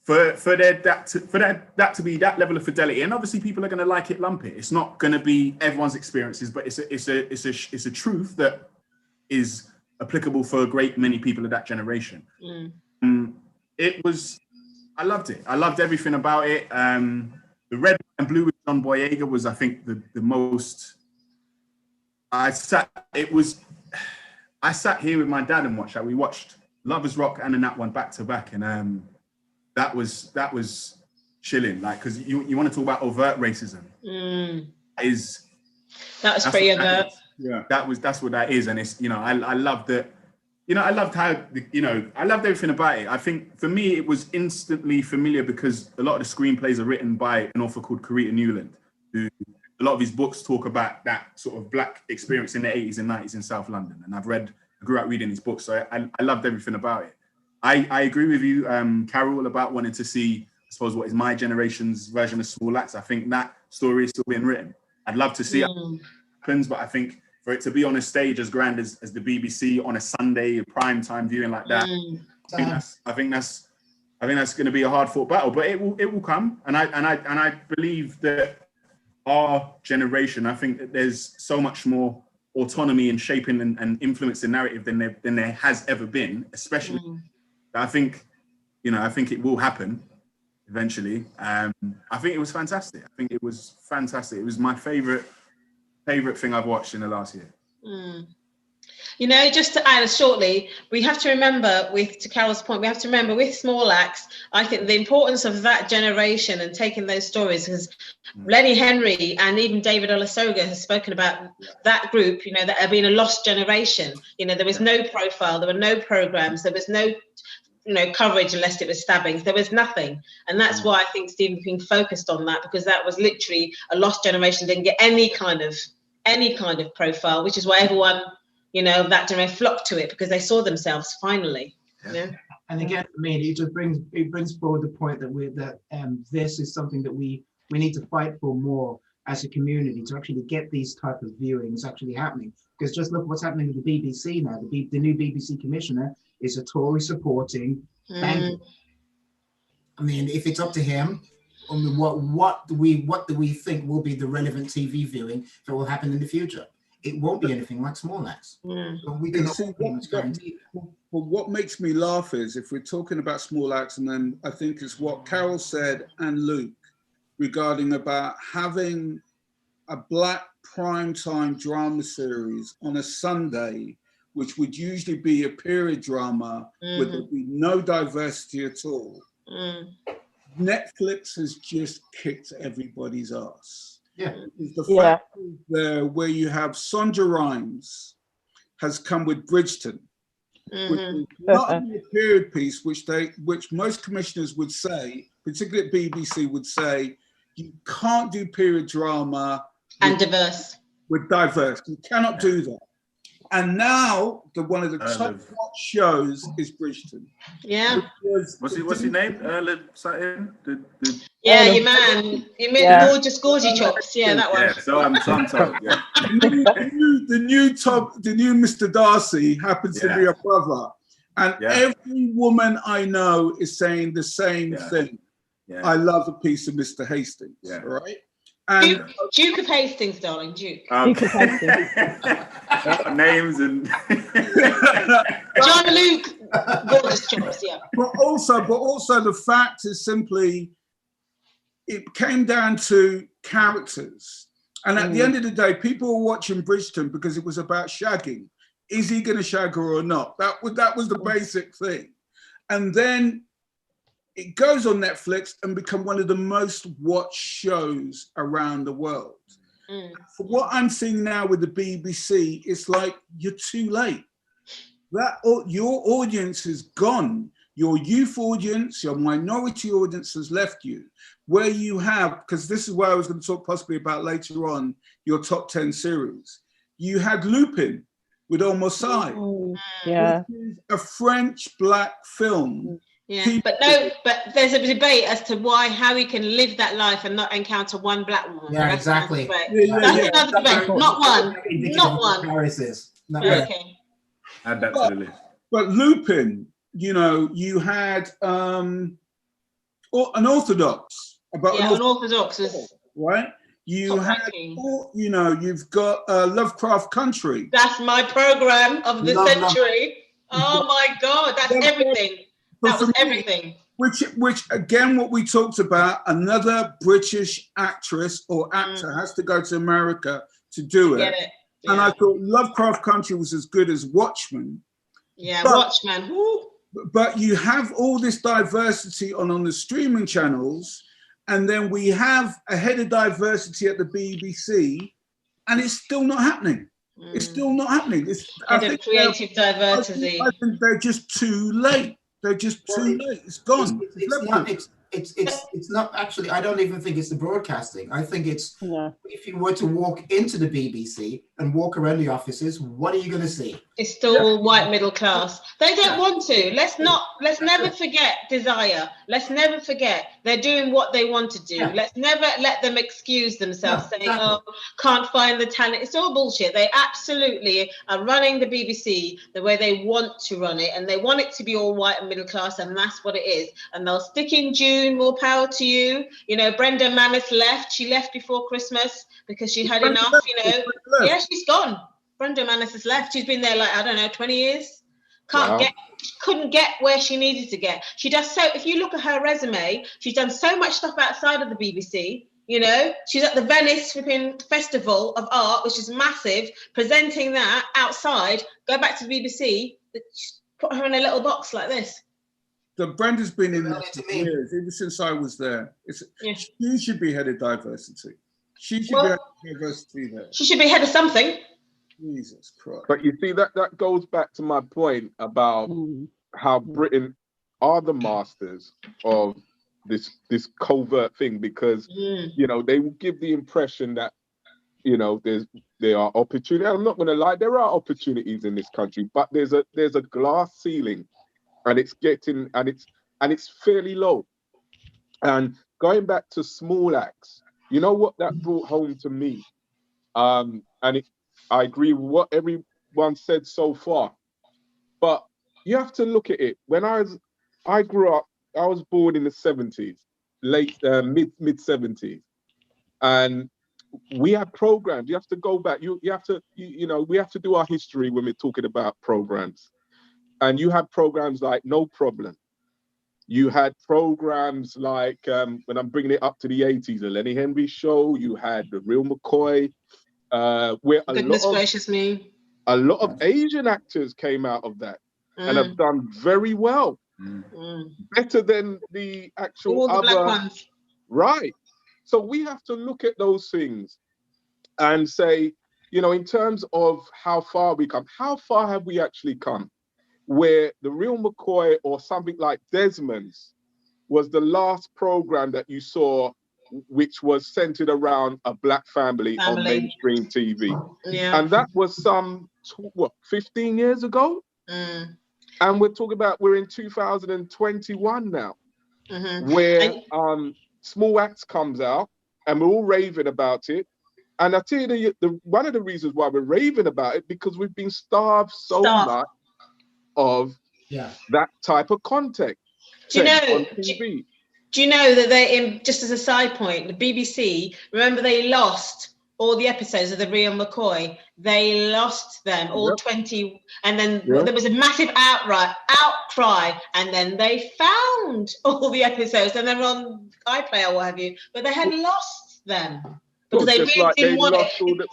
for that to be that level of fidelity, and obviously people are going to like it, lump it. It's not going to be everyone's experiences, but it's a truth that is applicable for a great many people of that generation. I loved it. I loved everything about it. The Red and Blue with John Boyega was, I think, the most. I sat here with my dad and watched that. We watched Lovers Rock and that one back to back, and that was chilling. Like, because you want to talk about overt racism. That's pretty overt. Yeah, that's what that is, and it's, you know, I loved it. You know, I loved how, you know, I loved everything about it. I think for me, it was instantly familiar because a lot of the screenplays are written by an author called Corita Newland, who a lot of his books talk about that sort of Black experience in the 80s and 90s in South London. And I grew up reading his books, so I loved everything about it. I agree with you, Carol, about wanting to see, I suppose, what is my generation's version of Small Axe. I think that story is still being written. I'd love to see how it happens, but I think for it to be on a stage as grand as the BBC on a Sunday, a prime time viewing like that, I think that's going to be a hard fought battle, but it will come. And I believe that our generation, I think that there's so much more autonomy in shaping and influencing narrative than there has ever been, especially. I think it will happen eventually. I think it was fantastic. It was my favorite thing I've watched in the last year. You know, just to add shortly, we have to remember, to Carol's point, we have to remember with Small Axe, I think the importance of that generation and taking those stories, because Lenny Henry and even David Olusoga has spoken about that group, you know, that have been a lost generation. You know, there was no profile, there were no programs, there was no, you know, coverage unless it was stabbings. There was nothing. And that's why I think Stephen King focused on that, because that was literally a lost generation, didn't get any kind of profile, which is why everyone, you know, that generation flocked to it, because they saw themselves finally. You know? And again, for me, it just brings forward the point that this is something that we need to fight for more as a community, to actually get these type of viewings actually happening. Because just look what's happening with the BBC now. The new BBC commissioner is a Tory supporting banker. I mean, if it's up to him, I mean, what do we think will be the relevant TV viewing that will happen in the future? It won't be anything like Small Axe. So we can see what makes me laugh is, if we're talking about Small Axe, and then I think it's what Carol said and Luke regarding about having a Black primetime drama series on a Sunday, which would usually be a period drama where there'd be no diversity at all. Netflix has just kicked everybody's ass. The fact there where you have Sonja Rhimes has come with Bridgeton, which is not only a period piece, which most commissioners would say, particularly at BBC, would say, you can't do period drama and diverse. You cannot do that. And now one of the top shows is Bridgeton. Yeah. What's his name? Your man. You mean the gorgy chops? Yeah, that one. Yeah, so I'm told. Yeah. The new Mr. Darcy happens to be a brother, and every woman I know is saying the same thing. Yeah. I love a piece of Mr. Hastings. Yeah. Right. And Duke of Hastings, darling, Duke. Duke of Hastings. Names and John Luke, gorgeous chops, yeah. But also the fact is simply, it came down to characters, And at the end of the day, people were watching Bridgerton because it was about shagging. Is he going to shag her or not? That was the basic thing. And then it goes on Netflix and become one of the most watched shows around the world. For what I'm seeing now with the BBC, it's like you're too late. Your audience is gone. Your youth audience, your minority audience has left you. Where you have, because this is where I was going to talk possibly about later on, your top 10 series. You had Lupin with Omosai, which is a French black film. Yeah, but there's a debate as to how he can live that life and not encounter one black woman. Yeah, exactly. That's another debate. Not one. Okay. Add that to the list. But Lupin, you had an Orthodox. Unorthodox is right. You had, you've got Lovecraft Country. That's my program of the century. Oh my God, that's everything. That was everything. Which again, what we talked about, another British actress or actor has to go to America to do it. Yeah. And I thought Lovecraft Country was as good as Watchmen. Yeah, Watchmen. Woo. But you have all this diversity on the streaming channels, and then we have a head of diversity at the BBC, and it's still not happening. It's still not happening. I think creative diversity. I think they're just too late. They're just too late. It's gone. It's not actually. I don't even think it's the broadcasting. I think it's if you were to walk into the BBC and walk around the offices, what are you going to see? It's still white middle class. They don't want to. Let's never forget desire. Let's never forget they're doing what they want to do. Let's never let them excuse themselves saying, "Oh, can't find the talent." It's all bullshit. They absolutely are running the BBC the way they want to run it, and they want it to be all white and middle class, and that's what it is. And they'll stick in June. More power to you. Brenda Manis left. She left before Christmas because she had enough. Yeah, she's gone. Brenda Manis has left. She's been there 20 years. Couldn't get where she needed to get. She does so. If you look at her resume, she's done so much stuff outside of the BBC. She's at the Venice Festival of Art, which is massive, presenting that outside. Go back to the BBC. Put her in a little box like this. Brenda's been in this for years, even since I was there. She should be head of diversity. She should be head of diversity there. She should be head of something. Jesus Christ. But you see, that goes back to my point about how Britain are the masters of this covert thing, because they will give the impression that there are opportunities. I'm not going to lie, there are opportunities in this country, but there's a glass ceiling, and it's fairly low. And going back to small acts, you know what that brought home to me, I agree with what everyone said so far, but you have to look at it. When I grew up, I was born in the 70s, mid 70s, and we had programs. You have to go back. We have to do our history when we're talking about programs. And you had programs like No Problem. You had programs like, when I'm bringing it up to the 80s, the Lenny Henry Show. You had The Real McCoy. Where a lot of Asian actors came out of that and have done very well, better than the actual other black ones. Right. So we have to look at those things and say, in terms of how far we come, how far have we actually come? Where The Real McCoy or something like Desmond's was the last program that you saw which was centered around a black family on mainstream TV. Yeah. And that was 15 years ago? And we're talking about, we're in 2021 now, where Small Acts comes out and we're all raving about it. And I tell you, one of the reasons why we're raving about it, because we've been starved so much of that type of content. Do you know that they, just as a side point, the BBC, remember they lost all the episodes of The Real McCoy. They lost them, all 20, and then there was a massive outcry, and then they found all the episodes, and they're on iPlayer or what have you, but they had lost them. because they just really like didn't they want lost all it.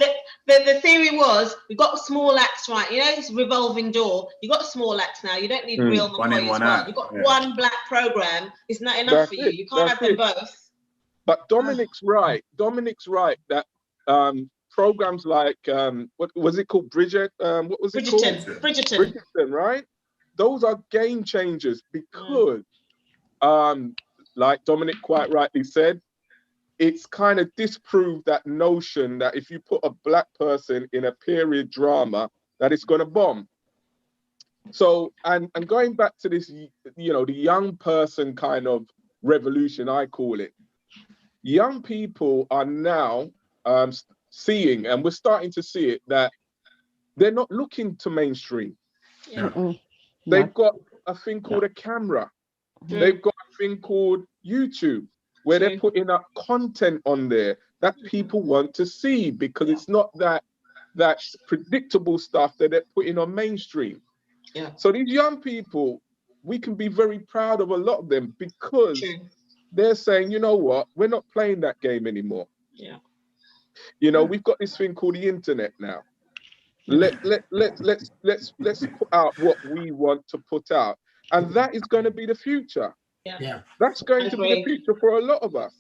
The theory was, we've got small acts, right? You know, this revolving door. You've got small acts now. You don't need real One in, McCoy one as well. out. You've got Yeah. one black program. It's not enough That's for you. it. You can't That's have them it. both. But Dominic's right. Dominic's right that programs like what was it called? Bridget? What was it called? Bridgerton, right? Those are game changers because like Dominic quite rightly said, it's kind of disproved that notion that if you put a black person in a period drama, that it's going to bomb. So, and going back to this, you know, the young person kind of revolution, I call it. Young people are now seeing, and we're starting to see it, that they're not looking to mainstream. They've got a thing called a camera. They've got a thing called YouTube, where they're putting up content on there that people want to see, because it's not that predictable stuff that they're putting on mainstream. So these young people, we can be very proud of a lot of them, because they're saying, you know what, we're not playing that game anymore. You know, we've got this thing called the internet now. Let's put out what we want to put out, and that is going to be the future. That's going to be the future for a lot of us.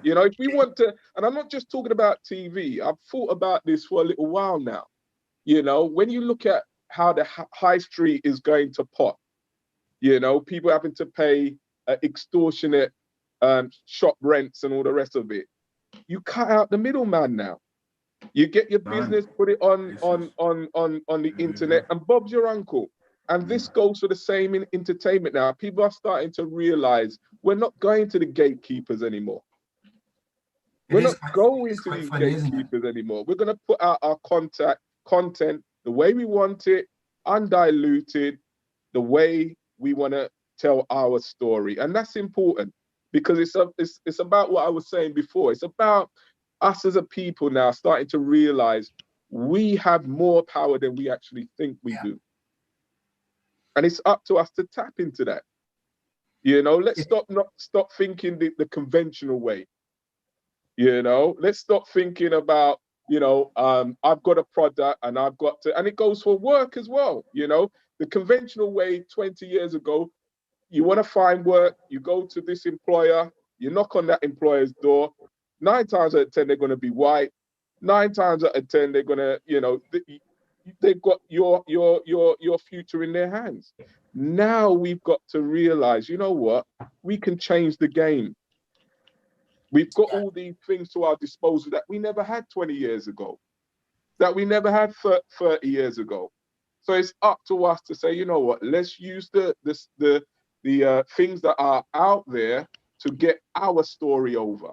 You know, if we want to, and I'm not just talking about TV. I've thought about this for a little while now. You know, when you look at how the high street is going to pop, you know, people having to pay extortionate shop rents and all the rest of it. You cut out the middleman now. You get your business, put it on the internet, and Bob's your uncle. And this goes for the same in entertainment now. People are starting to realize we're not going to the gatekeepers anymore. We're not going to these gatekeepers anymore. We're going to put out our content the way we want it, undiluted, the way we want to tell our story. And that's important, because it's about what I was saying before. It's about us as a people now starting to realize we have more power than we actually think we do. And it's up to us to tap into that. You know, let's stop thinking the conventional way. You know, let's stop thinking about, you know, I've got a product and I've got to, and it goes for work as well. You know, the conventional way 20 years ago, you want to find work, you go to this employer, you knock on that employer's door. 9 times out of 10, they're going to be white. 9 times out of 10, they're going to, you know, they've got your future in their hands. Now we've got to realize, you know what, we can change the game. We've got all these things to our disposal that we never had 20 years ago, that we never had 30 years ago. So it's up to us to say, you know what, let's use the things that are out there to get our story over.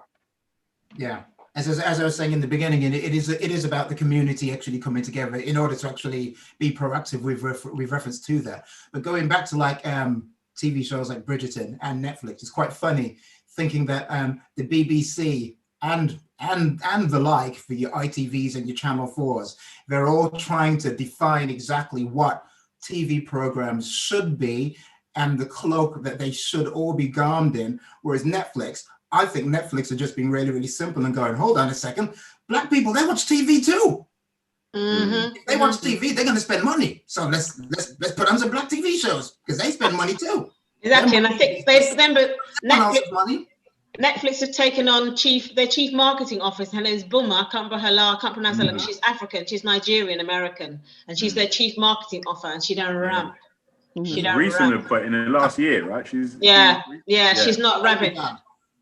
Yeah. As I was saying in the beginning, it is about the community actually coming together in order to actually be proactive with reference to that. But going back to like TV shows like Bridgerton and Netflix, it's quite funny thinking that the BBC and the like, for your ITVs and your Channel 4s, they're all trying to define exactly what TV programs should be and the cloak that they should all be garmed in, whereas Netflix, I think Netflix are just being really, really simple and going, hold on a second, black people, they watch TV too. If they watch TV, they're going to spend money. So let's put on some black TV shows because they spend money too. Exactly, and I think Netflix have taken on their chief marketing officer. Her name's Buma. I can't pronounce her. She's African. She's Nigerian American, and she's their chief marketing officer. And she don't ramp. She don't recently, ramp. but in the last year, right? She's not ramping.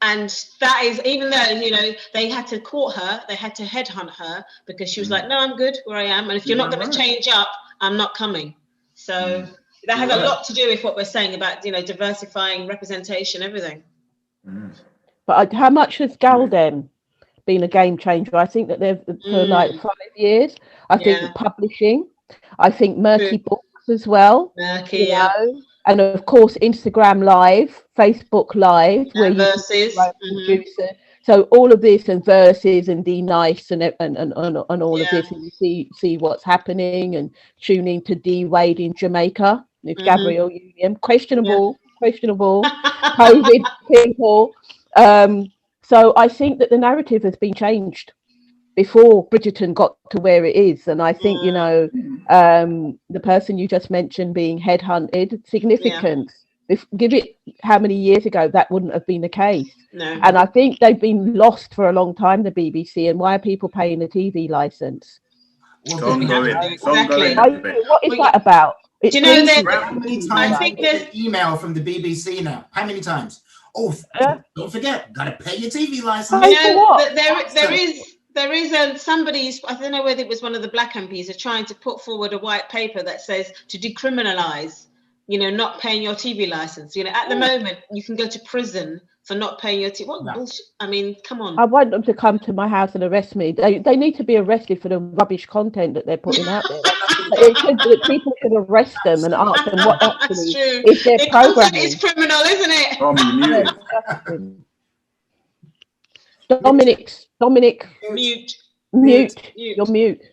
And that is, even though, you know, they had to court her, they had to headhunt her because she was like, no, I'm good where I am. And if you're not going to change up, I'm not coming. So that has a lot to do with what we're saying about, you know, diversifying, representation, everything. But how much has Galdem been a game changer? I think that they've, for like 5 years, I think publishing, I think Murky Books as well. Murky, know? And of course, Instagram Live, Facebook Live, where Versus. Producer. So all of this, and Versus and D Nice and all of this, and you see what's happening, and tune in to D Wade in Jamaica with Gabrielle Union. Questionable. COVID people. So I think that the narrative has been changed. before Bridgerton got to where it is. And I think, you know, the person you just mentioned being headhunted, significant. Give it how many years ago that wouldn't have been the case. No. And I think they've been lost for a long time, the BBC. And why are people paying a TV license? What is that about? Do you know how many times I get an email from the BBC now? How many times? Oh, don't forget, got to pay your TV license. You know, there is somebody's, I don't know whether it was one of the black MPs, are trying to put forward a white paper that says to decriminalise, you know, not paying your TV license. You know, at the moment, you can go to prison for not paying your TV. What bullshit? I mean, come on. I want them to come to my house and arrest me. They need to be arrested for the rubbish content that they're putting out there. People should arrest them and ask them what actually is their programming. It's criminal, isn't it? Dominic. Mute. You're mute.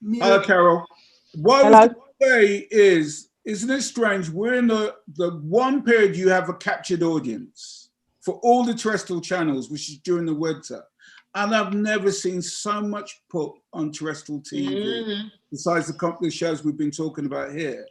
Hello, Carol. What I was going to say is, isn't it strange? We're in the one period you have a captured audience for all the terrestrial channels, which is during the winter. And I've never seen so much put on terrestrial TV, besides the shows we've been talking about here.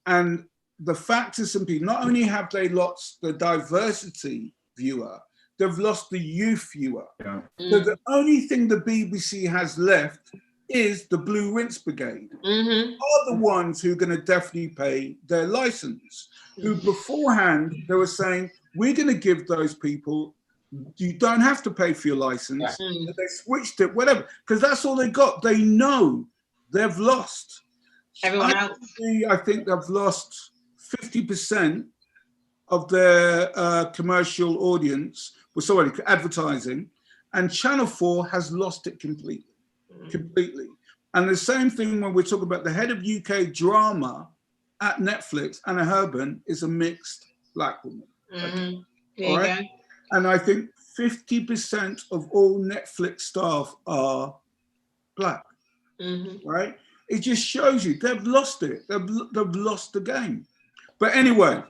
And the fact is, some people, not only have they lost the diversity viewer, they've lost the youth viewer. Yeah. So the only thing the BBC has left is the Blue Rinse Brigade, are the ones who are going to definitely pay their license, who beforehand they were saying, we're going to give those people, you don't have to pay for your license. They switched it, whatever, because that's all they got. They know they've lost. Everyone else. I think they've lost 50% of their commercial audience, advertising, and Channel 4 has lost it completely. And the same thing when we're talking about the head of UK drama at Netflix, Anna Herban, is a mixed black woman. There you go. And I think 50% of all Netflix staff are black, right? It just shows you they've lost it. They've lost the game. But anyway,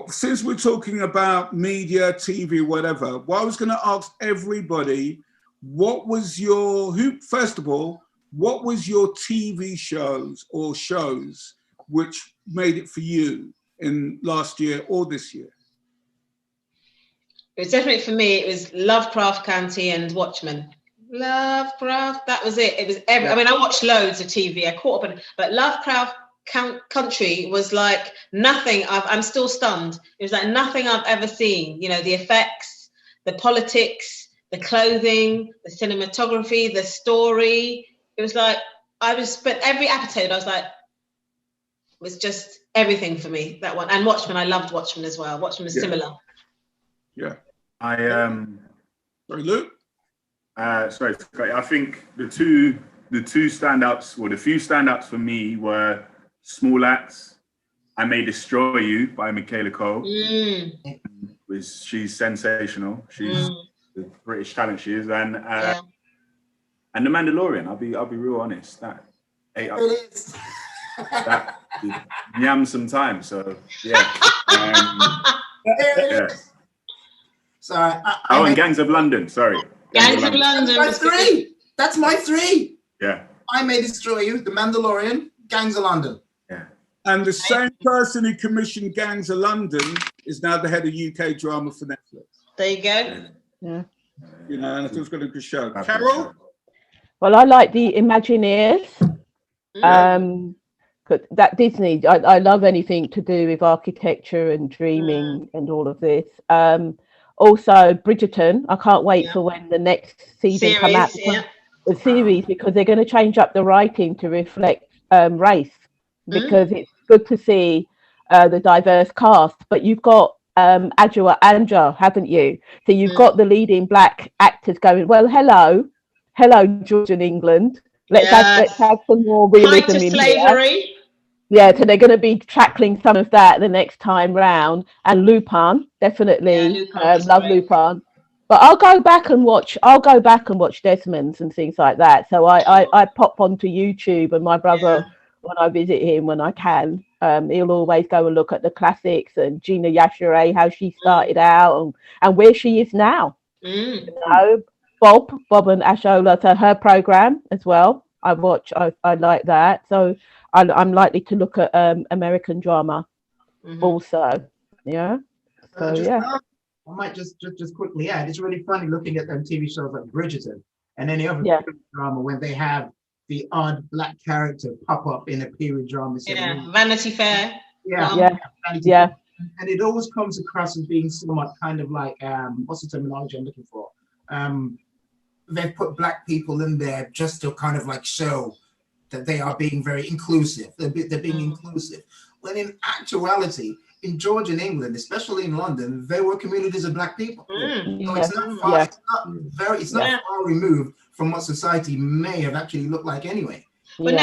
since we're talking about media, TV, whatever, what I was going to ask everybody, what was your TV shows or shows which made it for you in last year or this year? It was definitely, for me, it was Lovecraft Country and Watchmen. Lovecraft, that was it. It was I mean, I watched loads of TV. I caught up on it, but Lovecraft Country was like nothing. I'm still stunned. It was like nothing I've ever seen. You know, the effects, the politics, the clothing, the cinematography, the story. It was like but every episode I was like, it was just everything for me, that one. And Watchmen, I loved Watchmen as well. Watchmen was similar. Yeah. Sorry, Luke. Sorry. I think the two standouts, or the few standouts for me, were Small Axe, I May Destroy You by Michaela Cole. She's sensational. She's the British talent she is, and The Mandalorian. I'll be real honest. That ate up. It is. That yam some time. So yeah. Sorry. And Gangs of London. Sorry. Gangs of London. That's my three. Yeah. I May Destroy You, The Mandalorian, Gangs of London. Yeah. And the same person who commissioned Gangs of London is now the head of UK drama for Netflix. There you go. Yeah. You know, and I thought it was going to be a good show. Carol? Well, I like the Imagineers. That Disney, I love anything to do with architecture and dreaming and all of this. Also, Bridgerton. I can't wait for when the next season come out. The series, because they're going to change up the writing to reflect race, because it's good to see the diverse cast. But you've got Adjoa Anja, haven't you? So you've got the leading black actors going, well, hello, Georgian England. Let's have some more realism in slavery. Here. Yeah, so they're going to be tackling some of that the next time round. And Lupin, definitely, love Lupin. But I'll go back and watch Desmond's and things like that. So I pop onto YouTube, and my brother, when I visit him, when I can, he'll always go and look at the classics and Gina Yashere, how she started out and where she is now. You know? Bob and Ashola, so her program as well. I watch. I like that. So I'm likely to look at American drama also. Yeah. So yeah. I might just quickly add. It's really funny looking at them TV shows like Bridgerton and any other drama when they have the odd black character pop up in a period drama. Vanity Fair. Yeah. And it always comes across as being somewhat kind of like what's the terminology I'm looking for? They've put black people in there just to kind of like show that they are being very inclusive. They're being inclusive. When in actuality, in Georgia and England, especially in London, there were communities of black people. So it's not far, it's not far removed from what society may have actually looked like anyway. But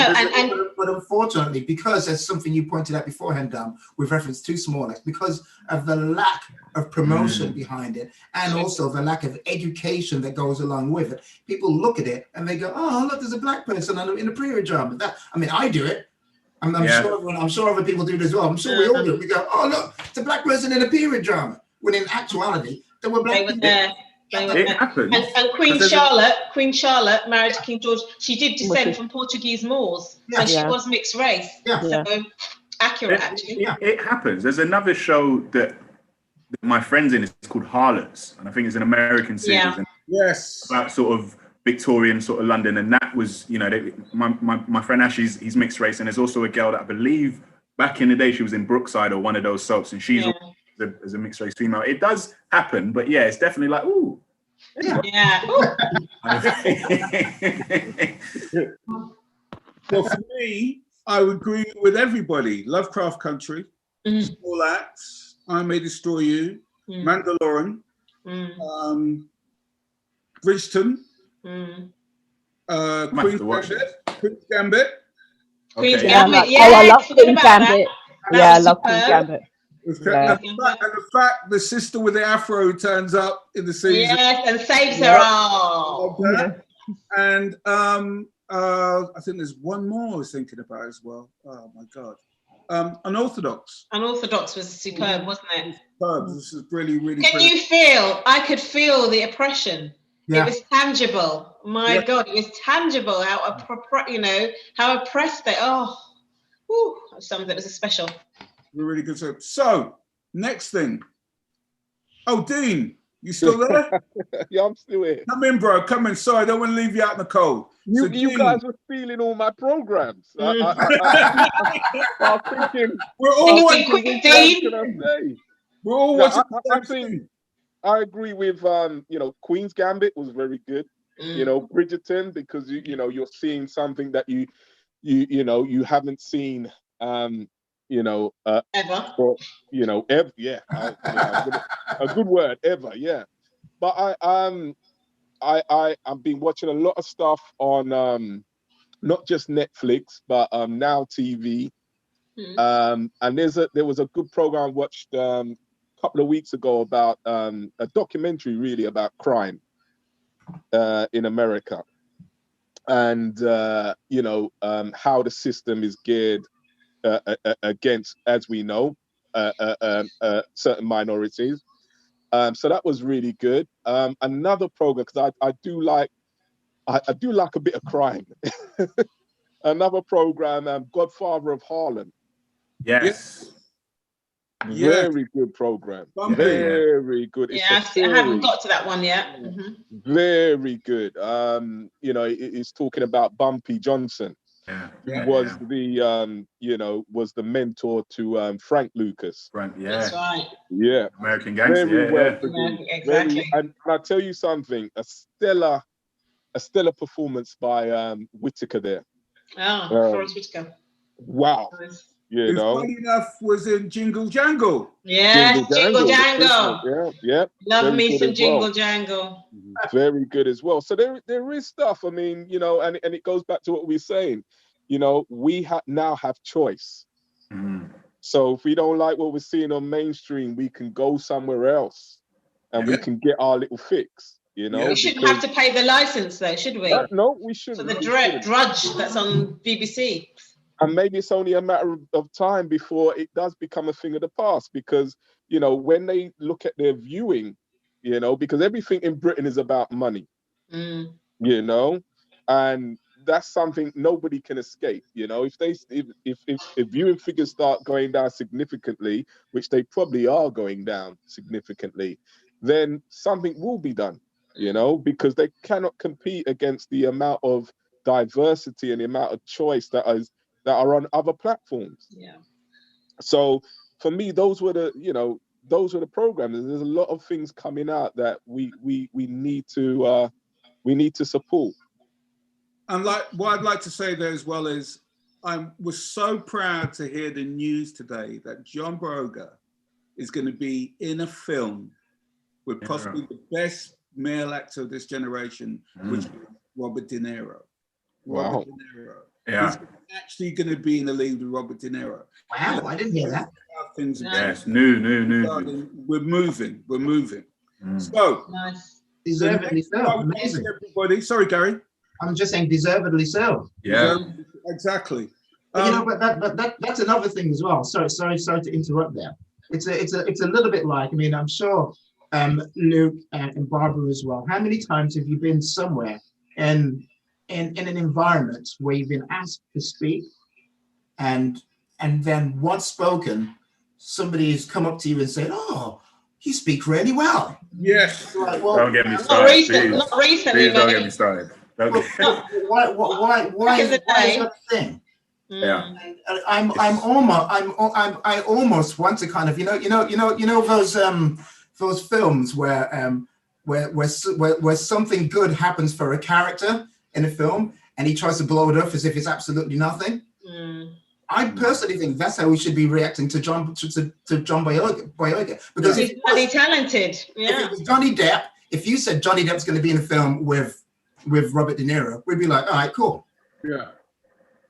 but unfortunately, because there's something you pointed out beforehand, with reference to Small X, because of the lack of promotion behind it, and also the lack of education that goes along with it, people look at it and they go, "Oh, look, there's a black person in a period drama." I do it. I'm sure other people do it as well. I'm sure we all do it. We go, "Oh, look, it's a black person in a period drama." When in actuality, there were black people. It happens. And Queen Charlotte, married to King George, she did descend from Portuguese Moors, and she was mixed race. So accurate, actually. It happens. There's another show that my friend's in. It's called Harlots, and I think it's an American series. About sort of Victorian sort of London, and that was, my friend Ash, he's mixed race, and there's also a girl that I believe back in the day she was in Brookside or one of those soaps, and she's as a mixed race female. It does happen, but it's definitely like, ooh. So for me, I would agree with everybody. Lovecraft Country, Small Axe, I May Destroy You, Mandalorian, Bridgerton, Queen's Gambit. Queen's Gambit, I love Queen's Gambit. I love Queen's Gambit. And the fact the sister with the afro turns up in the season. Yes, and saves her all. And I think there's one more I was thinking about as well. Oh my God. Unorthodox. Unorthodox was superb, wasn't it? Superb. This is really, really you feel, I could feel the oppression. It was tangible. My God, it was tangible how oppressed they that was something that was special. Really good soap. So, next thing. Oh, Dean, you still there? Yeah, I'm still here. Come in, bro. Come in. Sorry, I don't want to leave you out in the cold. You guys were stealing all my programs. I was thinking, we're all watching. Dean. We're all watching. I agree with Queen's Gambit was very good. Bridgerton, because you're seeing something that you haven't seen ever. Or, ever, a good word, ever, But I've been watching a lot of stuff on not just Netflix, but Now TV. And there was a good program I watched a couple of weeks ago about a documentary really about crime in America, and how the system is geared against, as we know, certain minorities. So that was really good. Another program, because I do like a bit of crime. Another program, Godfather of Harlem. Yes. Very good program. Very good. I haven't got to that one yet. Very good. It's talking about Bumpy Johnson. Was the mentor to Frank Lucas. That's right. Yeah. American Gangster. Very well exactly. And I'll tell you something, a stellar performance by Whitaker there. Forrest Whitaker. Wow. Who funny enough was in Jingle Jangle. Yes, Jingle Jangle. Yeah. Love me some Jingle Jangle. Very good as well. So there is stuff. I mean, and it goes back to what we were saying. We now have choice. So if we don't like what we're seeing on mainstream, we can go somewhere else, and we can get our little fix. We shouldn't have to pay the license, though, should we? No, we shouldn't. For the Drudge that's on BBC. And maybe it's only a matter of time before it does become a thing of the past, because, when they look at their viewing, because everything in Britain is about money. you know, and that's something nobody can escape. You know, if viewing figures start going down significantly, which they probably are going down significantly, then something will be done, you know, because they cannot compete against the amount of diversity and the amount of choice that are on other platforms. Yeah. So for me, those were the programs. There's a lot of things coming out that we need to support. And like what I'd like to say there as well is I was so proud to hear the news today that John Boyega is going to be in a film with possibly the best male actor of this generation, which is Robert De Niro. Wow. Robert De Niro. Yeah. He's actually going to be in the league with Robert De Niro. Wow, I didn't hear that. Things Yes, new. We're moving. So, nice. Deservedly so. Amazing. Everybody. Sorry, Gary. I'm just saying deservedly so. Yeah. Exactly. But, you know, but that's another thing as well. Sorry to interrupt there. It's a little bit like, I mean, I'm sure Luke and Barbara as well. How many times have you been somewhere in an environment where you've been asked to speak, and then once spoken, somebody's come up to you and said, "Oh, you speak really well." Yes. Like, well, Don't get me started. Not recently. Please don't get me started. Why is that a thing? Yeah. I almost want to kind of, you know those films where something good happens for a character in a film and he tries to blow it up as if it's absolutely nothing. I personally think that's how we should be reacting to John Boyega, because he's bloody talented. Yeah. If it was Johnny Depp, if you said Johnny Depp's going to be in a film with Robert De Niro, we'd be like, all right, cool. Yeah.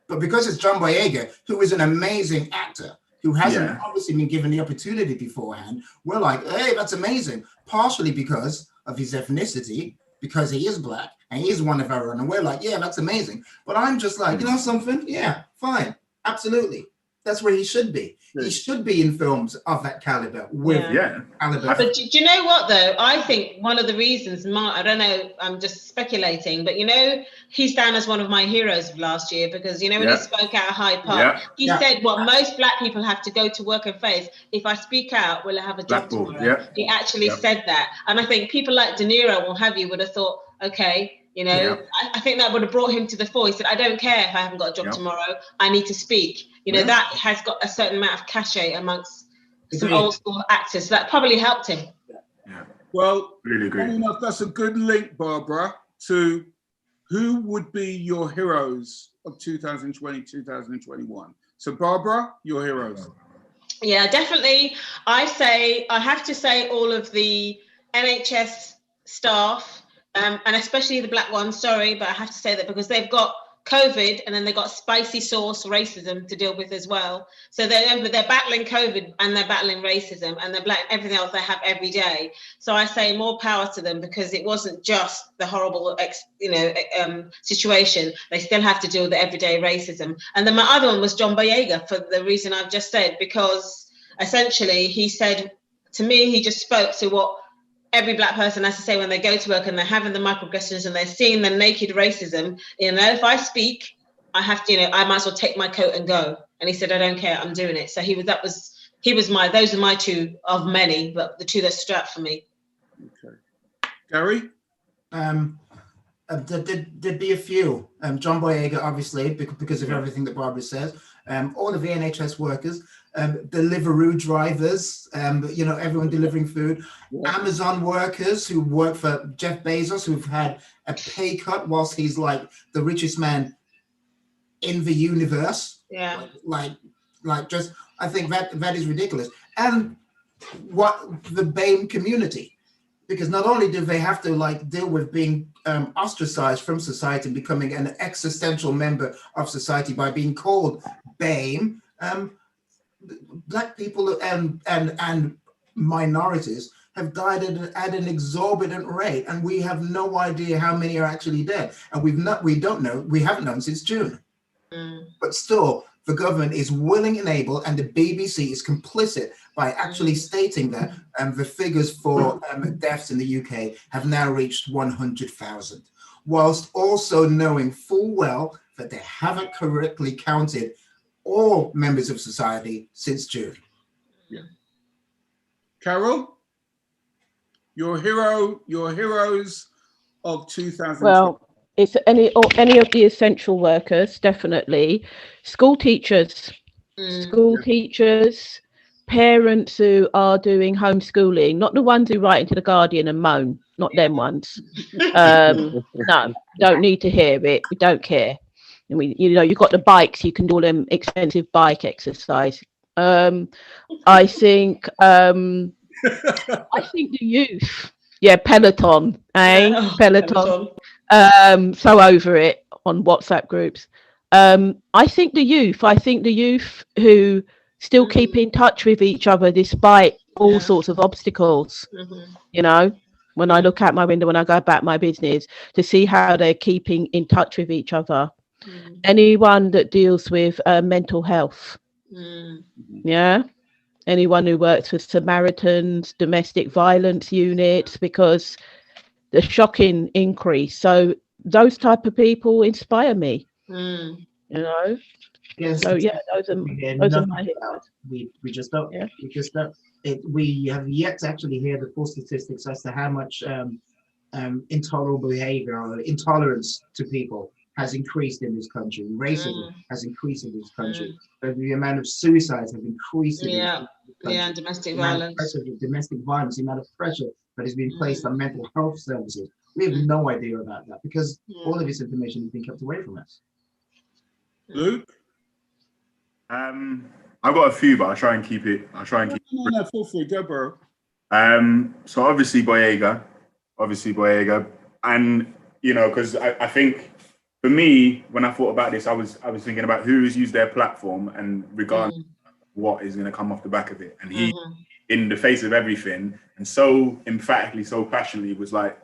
But because it's John Boyega, who is an amazing actor, who hasn't obviously been given the opportunity beforehand, we're like, hey, that's amazing. Partially because of his ethnicity, because he is black and he is one of our own. And we're like, yeah, that's amazing. But I'm just like, you know something? Yeah, fine. Absolutely. That's where he should be. He should be in films of that caliber. Caliber. But do you know what, though? I think one of the reasons, I don't know, I'm just speculating, but, you know, he's down as one of my heroes of last year because, you know, when he spoke out at Hyde Park, he said what most black people have to go to work and face. If I speak out, will I have a job tomorrow? He actually said that. And I think people like De Niro, would have thought, okay, you know, I think that would have brought him to the fore. He said, I don't care if I haven't got a job tomorrow. I need to speak. You know, that has got a certain amount of cachet amongst some old school actors. So that probably helped him. Well, really great. Enough, that's a good link, Barbara, to who would be your heroes of 2020, 2021. So, Barbara, your heroes. Yeah, definitely. I have to say all of the NHS staff, and especially the black ones, sorry, but I have to say that because they've got COVID and then they've got spicy sauce racism to deal with as well. So they're battling COVID and they're battling racism and they're battling everything else they have every day. So I say more power to them because it wasn't just the horrible, situation. They still have to deal with the everyday racism. And then my other one was John Boyega for the reason I've just said, because essentially he said to me, he just spoke to what every black person has to say when they go to work and they're having the microaggressions and they're seeing the naked racism. You know, if I speak, I have to, I might as well take my coat and go. And he said, I don't care, I'm doing it. So those are my two of many, but the two that stood out for me. Okay. Gary? There'd be a few. John Boyega, obviously, because of everything that Barbara says. All of the NHS workers, Deliveroo drivers, everyone delivering food, Amazon workers who work for Jeff Bezos, who've had a pay cut whilst he's like the richest man in the universe. Yeah. I think that is ridiculous. And what the BAME community, because not only do they have to deal with being ostracized from society and becoming an existential member of society by being called BAME, black people and minorities have died at an exorbitant rate, and we have no idea how many are actually dead, and we haven't known since June. But still, the government is willing and able, and the BBC is complicit by actually stating that the figures for deaths in the UK have now reached 100,000. whilst also knowing full well that they haven't correctly counted all members of society since June. Yeah. Carol, your heroes of 2020. Well, it's any of the essential workers, definitely. School teachers, parents who are doing homeschooling, not the ones who write into the Guardian and moan, not them ones. No, don't need to hear it. We don't care. And you've got the bikes, you can do all them expensive bike exercise. I think the youth. Yeah, Peloton, Peloton. So over it on WhatsApp groups. I think the youth who still keep in touch with each other despite all sorts of obstacles. When I look out my window, when I go about my business, to see how they're keeping in touch with each other. Anyone that deals with mental health. Anyone who works with Samaritans, domestic violence units, because the shocking increase. So those type of people inspire me. Yes. So yeah, those are my heroes. We just don't. Yeah. We have yet to actually hear the full statistics as to how much intolerable behavior or intolerance to people has increased in this country. Racism has increased in this country. The amount of suicides have increased in this country. Domestic violence. Domestic violence, the amount of pressure that is being placed on mental health services. We have no idea about that because all of this information has been kept away from us. Luke? I've got a few, but I'll try and keep it. No, feel free, go, bro. So obviously Boyega, and because I think for me, when I thought about this, I was thinking about who's used their platform and regardless of what is going to come off the back of it, and he, in the face of everything, and so emphatically, so passionately, was like,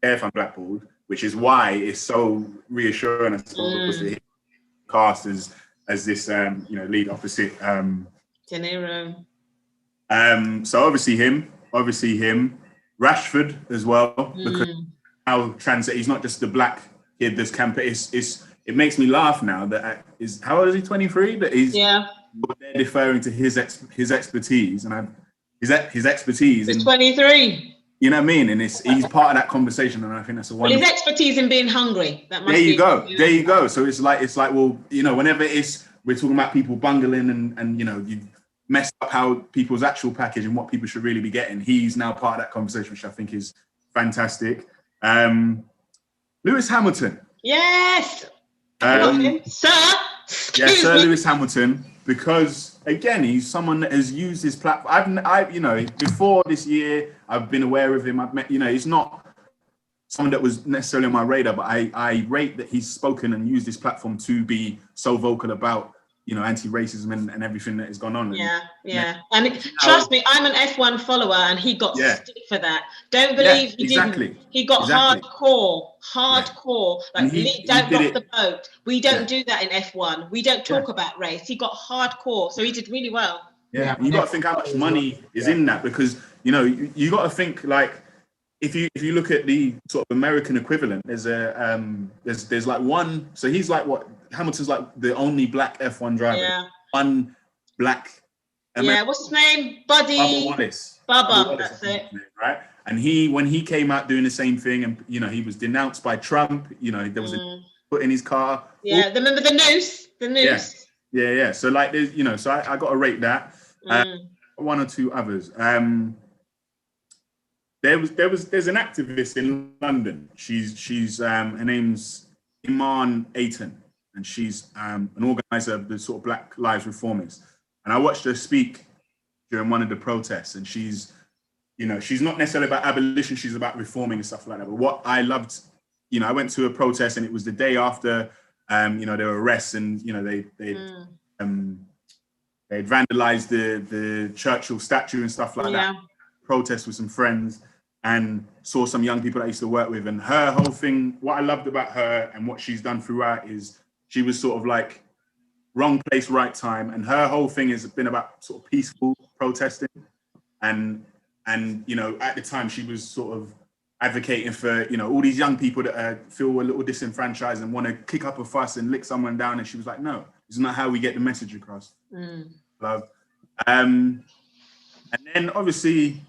if I'm blackballed, which is why it's so reassuring, I suppose, because cast as this lead opposite De Niro. So obviously him, Rashford as well, because how he's not just the black kid that's campaign. It makes me laugh now that how old is he? 23. That he's they're deferring to his expertise and his expertise. He's 23. You know what I mean? And he's part of that conversation, and I think that's a wonderful. His expertise in being hungry. That must there you go. There you go. So it's like well, whenever we're talking about people bungling and you messed up how people's actual package and what people should really be getting. He's now part of that conversation, which I think is fantastic. Lewis Hamilton. Yes. Sir. Sir Lewis Hamilton, because again, he's someone that has used his platform. Before this year, I've been aware of him. I've met, he's not someone that was necessarily on my radar, but I rate that he's spoken and used his platform to be so vocal about, anti-racism and everything that has gone on. And trust me, I'm an F1 follower, and he got stick for that. Don't believe he didn't. He got hardcore. Like, don't rock the boat. We don't do that in F1. We don't talk about race. He got hardcore, so he did really well. Yeah, you got to think how much money is in that, because you got to think, like, if you look at the sort of American equivalent, there's like one. So he's like Hamilton's like the only black F1 driver. Yeah. One black. What's his name? Bubba Wallace. Bubba, that's it. Right. And when he came out doing the same thing, and he was denounced by Trump. There was a put in his car. Yeah. Remember the noose? The noose. Yeah. So like there's so I got to rate that. One or two others. There's an activist in London. She's her name's Iman Aiton, and she's an organizer of the sort of Black Lives Reformers. And I watched her speak during one of the protests, and she's not necessarily about abolition, she's about reforming and stuff like that. But what I loved, I went to a protest, and it was the day after there were arrests, and they'd vandalized the Churchill statue and stuff like that. Protest with some friends, and saw some young people that I used to work with. And her whole thing, what I loved about her and what she's done throughout is she was sort of like wrong place, right time. And her whole thing has been about sort of peaceful protesting. And at the time she was sort of advocating for, you know, all these young people that feel a little disenfranchised and want to kick up a fuss and lick someone down. And she was like, no, it's not how we get the message across. Love. And then obviously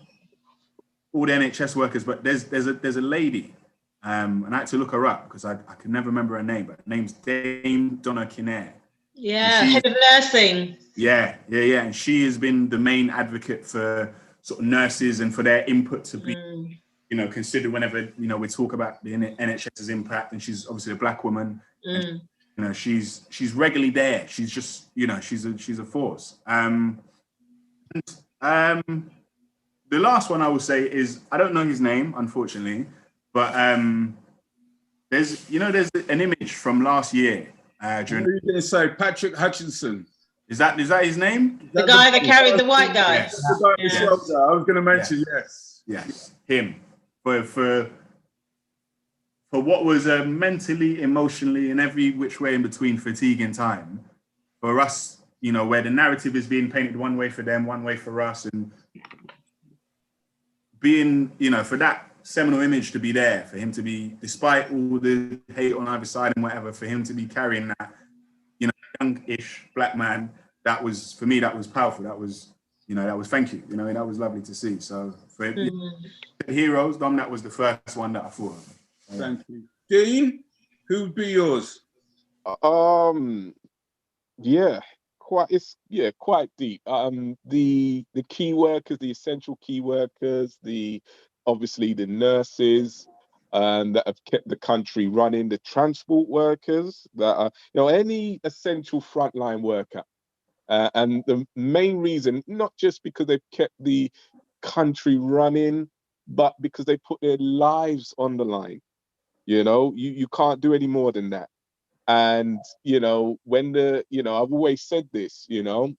all the NHS workers, but there's a lady, and I had to look her up because I can never remember her name, but her name's Dame Donna Kinnair. Yeah, head of nursing. Yeah. And she has been the main advocate for sort of nurses and for their input to be, you know, considered whenever, you know, we talk about the NHS's impact. And she's obviously a Black woman. And, you know, she's regularly there. She's just, you know, she's a force. The last one I will say is, I don't know his name, unfortunately, but there's an image from last year. During, what are you going to say? Patrick Hutchinson. Is that his name? The guy that carried the white guy. Yes. The guy I was going to mention, Yes, him. For what was a mentally, emotionally, and every which way in between fatiguing time, for us, you know, where the narrative is being painted one way for them, one way for us, and being, you know, for that seminal image to be there, for him to be, despite all the hate on either side and whatever, for him to be carrying that, you know, youngish Black man, that was, for me, that was powerful. That was, you know, that was, thank you. You know, that was lovely to see. So for heroes, Dom, that was the first one that I thought of. Thank you. Dean, who would be yours? Quite deep. The key workers, the essential key workers, obviously the nurses that have kept the country running, the transport workers that are, you know, any essential frontline worker. And the main reason, not just because they've kept the country running, but because they put their lives on the line. You know, you can't do any more than that. And, you know, I've always said this, you know,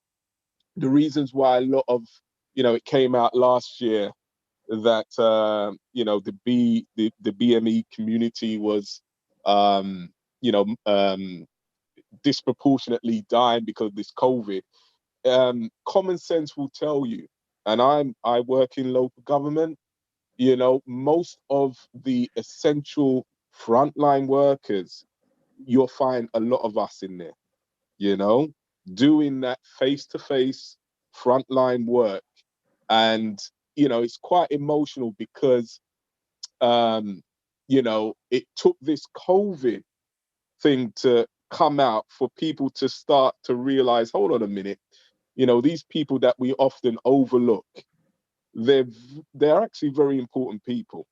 the reasons why a lot of, you know, it came out last year that, you know, the BME community was, disproportionately dying because of this COVID. Common sense will tell you, and I work in local government, you know, most of the essential frontline workers, you'll find a lot of us in there, you know, doing that face-to-face frontline work. And, you know, it's quite emotional because, you know, it took this COVID thing to come out for people to start to realize, hold on a minute, you know, these people that we often overlook, they're actually very important people.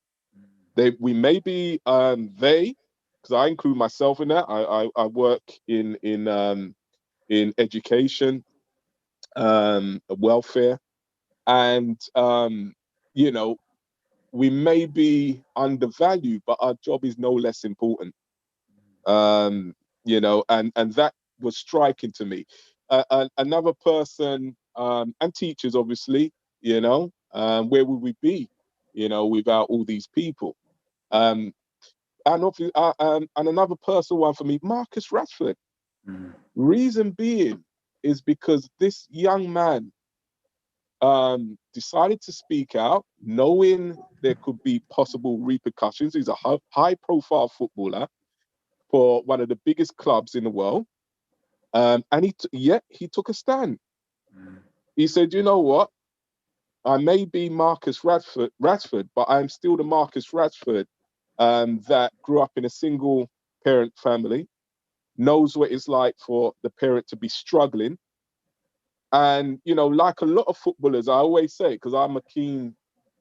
We may be because I include myself in that. I work in education, welfare, and you know, we may be undervalued, but our job is no less important. You know, and that was striking to me. Another person, and teachers, obviously, you know, where would we be, you know, without all these people? And obviously, and another personal one for me, Marcus Rashford. Reason being is because this young man decided to speak out, knowing there could be possible repercussions. He's a high-profile footballer for one of the biggest clubs in the world, and he took a stand. He said, "You know what? I may be Marcus Rashford, but I'm still the Marcus Rashford that grew up in a single parent family, knows what it's like for the parent to be struggling." And, you know, like a lot of footballers, I always say, because I'm a keen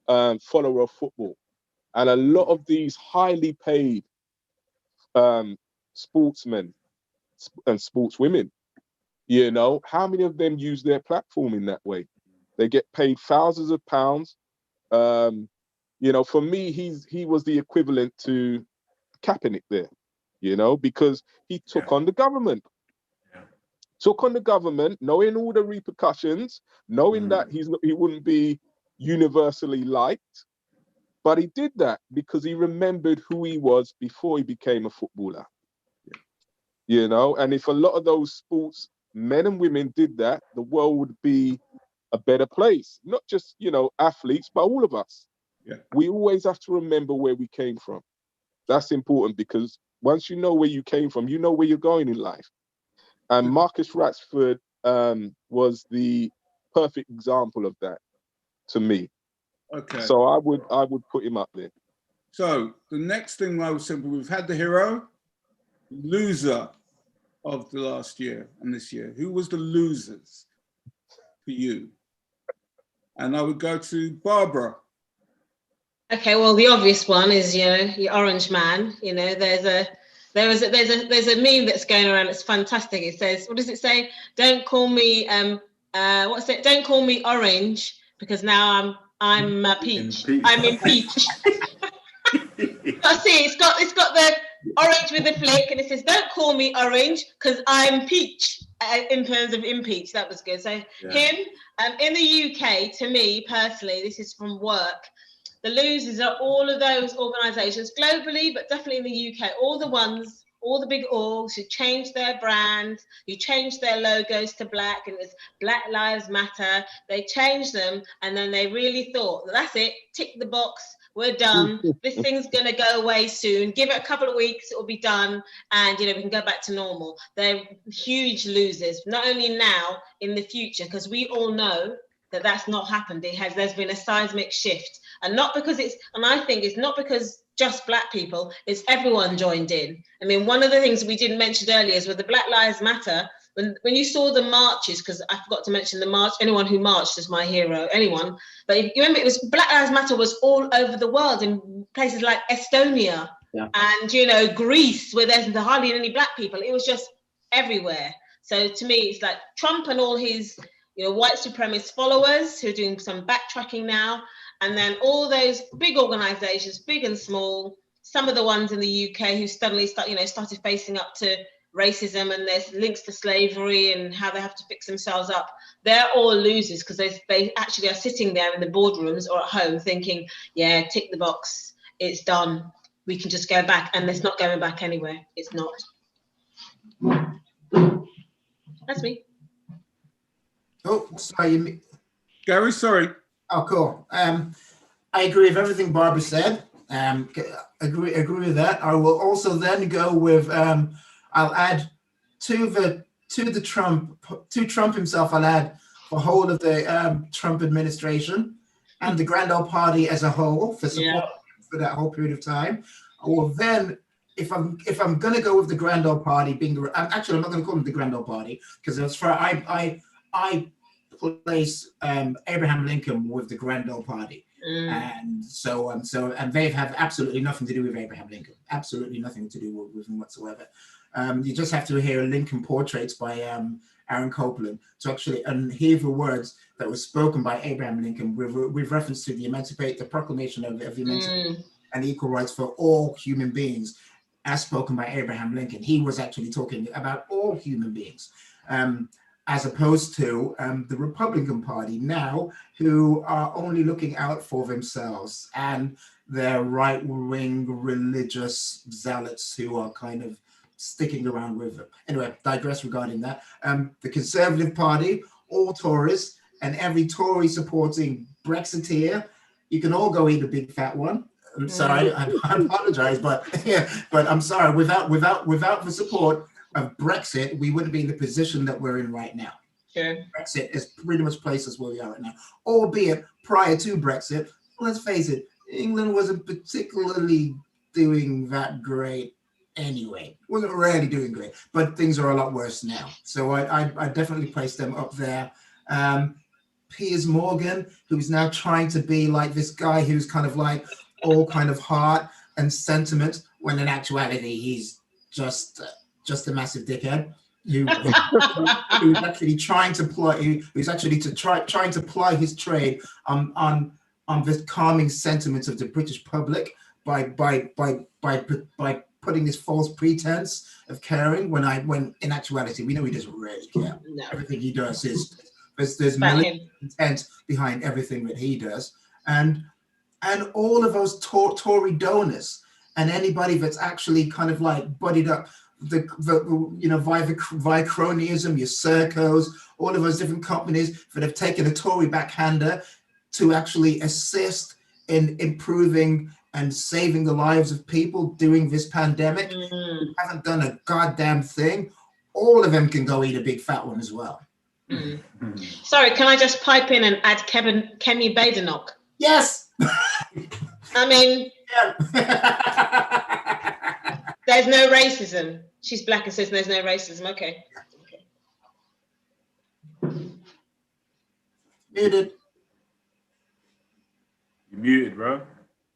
follower of football, and a lot of these highly paid sportsmen and sportswomen, you know, how many of them use their platform in that way? They get paid thousands of pounds. You know, for me, he was the equivalent to Kaepernick there, you know, because he took on the government. Took on the government, knowing all the repercussions, knowing that he wouldn't be universally liked, but he did that because he remembered who he was before he became a footballer. You know, and if a lot of those sports men and women did that, the world would be a better place. Not just, you know, athletes, but all of us. we always have to remember where we came from. That's important, because once you know where you came from, you know where you're going in life. And Marcus Ratsford was the perfect example of that to me. Okay. So I would put him up there. So the next thing I was saying, we've had the hero, loser of the last year and this year. Who was the losers for you? And I would go to Barbara. Okay, well, the obvious one is, you know, your orange man. You know, there's a meme that's going around. It's fantastic. It says, what does it say? Don't call me what's it? Don't call me orange, because now I'm peach. I'm in peach. I see. It's got the orange with the flick, and it says, "Don't call me orange, because I'm peach." In terms of impeach, that was good. So him, in the UK, to me personally, this is from work. The losers are all of those organisations globally, but definitely in the UK. All the big orgs who changed their brands, who changed their logos to black, and it was Black Lives Matter. They changed them, and then they really thought, that's it, tick the box. We're done. This thing's going to go away soon. Give it a couple of weeks, it will be done. And, you know, we can go back to normal. They're huge losers, not only now, in the future, because we all know that that's not happened. There's been a seismic shift. And not because I think it's not because just black people, it's everyone joined in. I mean, one of the things we didn't mention earlier is with the Black Lives Matter, when you saw the marches, because I forgot to mention the march, anyone who marched is my hero, anyone. But if you remember, it was Black Lives Matter was all over the world, in places like Estonia and, you know, Greece, where there's hardly any black people. It was just everywhere. So to me, it's like Trump and all his, you know, white supremacist followers who are doing some backtracking now. And then all those big organizations, big and small, some of the ones in the UK who suddenly started facing up to racism, and there's links to slavery and how they have to fix themselves up. They're all losers, because they actually are sitting there in the boardrooms or at home thinking, yeah, tick the box, it's done. We can just go back, and it's not going back anywhere. It's not. That's me. Oh, sorry. Gary, sorry. Oh, cool. I agree with everything Barbara said. Agree with that. I will also then go with I'll add to Trump himself. I'll add the whole of the Trump administration and the Grand Old Party as a whole for support for that whole period of time. Or then, if I'm gonna go with the Grand Old Party being I'm not gonna call them the Grand Old Party, because as far I place Abraham Lincoln with the Grand Old Party. And so they have absolutely nothing to do with Abraham Lincoln, absolutely nothing to do with him whatsoever. You just have to hear Lincoln Portraits by Aaron Copland to actually and hear the words that were spoken by Abraham Lincoln with reference to the proclamation of the emancipation and equal rights for all human beings, as spoken by Abraham Lincoln. He was actually talking about all human beings. As opposed to the Republican Party now, who are only looking out for themselves and their right-wing religious zealots who are kind of sticking around with them. Anyway, digress regarding that. The Conservative Party, all Tories, and every Tory supporting Brexiteer, you can all go eat a big fat one. I'm sorry, I apologize, but I'm sorry. Without the support of Brexit, we wouldn't be in the position that we're in right now. Sure. Brexit is pretty much places where we are right now. Albeit prior to Brexit, let's face it, England wasn't particularly doing that great anyway. Wasn't really doing great, but things are a lot worse now. So I definitely place them up there. Piers Morgan, who's now trying to be like this guy who's kind of like all kind of heart and sentiment, when in actuality he's just a massive dickhead who's actually trying to ply his trade on the calming sentiments of the British public by putting this false pretense of caring when in actuality we know he doesn't really care. No. Everything he does is there's malicious intent behind everything that he does, and all of those Tory donors and anybody that's actually kind of like buddied up via cronyism, your Sercos, all of those different companies that have taken a Tory backhander to actually assist in improving and saving the lives of people during this pandemic, who haven't done a goddamn thing, all of them can go eat a big fat one as well. Sorry, can I just pipe in and add Kemi Badenoch? Yes. I mean, there's no racism. She's black and says there's no racism. Okay. Muted. You're muted, bro.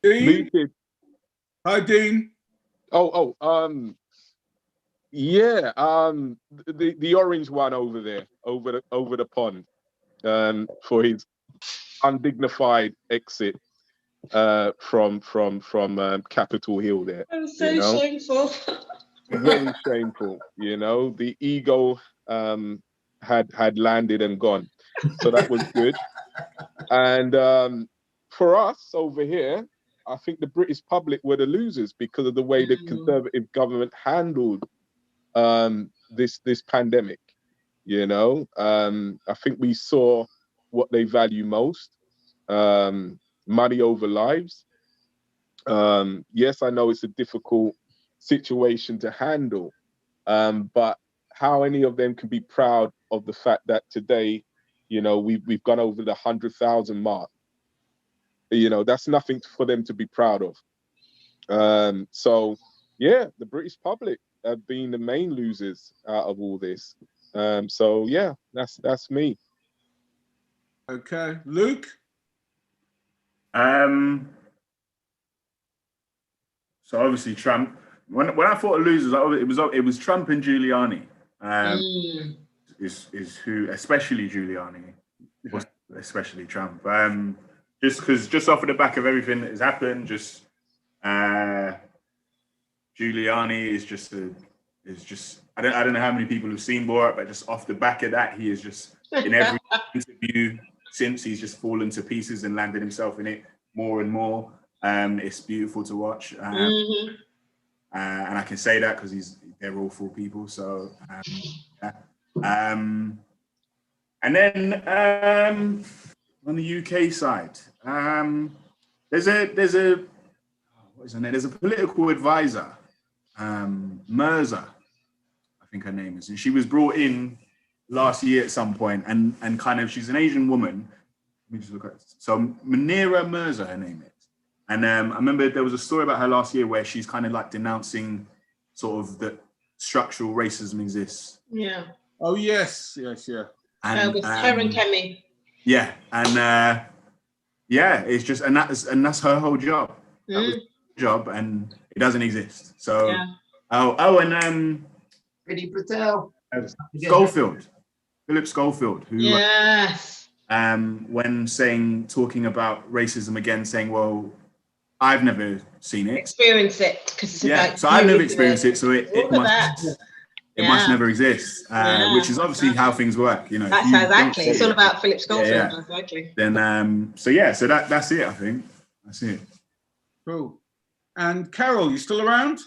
Dean? Muted. Hi, Dean. Yeah, the orange one over there, over the pond, for his undignified exit from Capitol Hill there. I'm so shameful. Very shameful, you know. The ego had landed and gone, so that was good. And for us over here, I think the British public were the losers because of the way the Conservative government handled this pandemic. You know, I think we saw what they value most: money over lives. Yes, I know it's a difficult situation to handle, but how any of them can be proud of the fact that today, you know, we've gone over the 100,000 mark. You know, that's nothing for them to be proud of. So yeah, the British public have been the main losers out of all this. So yeah, that's me. Okay, Luke. So obviously Trump. When I thought of losers, it was Trump and Giuliani. Is who, especially Giuliani, especially Trump. Just off of the back of everything that has happened, Giuliani is just I don't know how many people have seen Borat, but just off the back of that, he is just in every interview since, he's just fallen to pieces and landed himself in it more and more. It's beautiful to watch, and I can say that because they're all full people. So, and then on the UK side, there's a what is her name? There's a political advisor, Mirza, I think her name is, and she was brought in last year at some point, and kind of, she's an Asian woman. Let me just look at it. So Munira Mirza, her name is. And I remember there was a story about her last year where she's kind of like denouncing sort of that structural racism exists. Yeah. Oh yes, yeah. And with her and Kemi. Yeah, and it's just, and that's her whole job. That was her job, and it doesn't exist. So and Pretty Patel. Schofield, Philip Schofield, who yes. When talking about racism again, saying, well, I've never seen it. Experience it, because it's about so I've never experienced it, so it must never exist, which is obviously how things work, you know. That's exactly. It's all about Philip Schofield, exactly. Then so that's it. I think that's it. Cool. And Carol, you still around?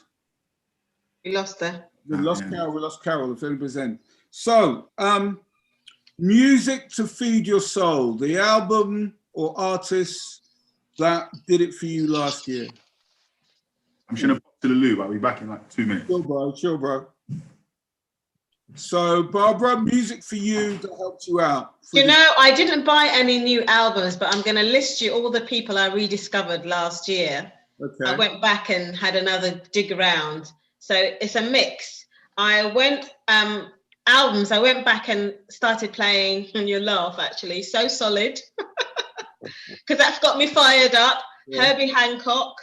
We lost her. We lost Carol. The film present. So, music to feed your soul. The album or artist that did it for you last year. I'm just gonna pop to the loo. I'll be back in like 2 minutes. Sure, bro. So, Barbara, music for you that helped you out. You know, I didn't buy any new albums, but I'm going to list you all the people I rediscovered last year. Okay. I went back and had another dig around. So it's a mix. I went albums. I went back and started playing, and you'll laugh actually. So Solid, because that's got me fired up. Yeah. Herbie Hancock.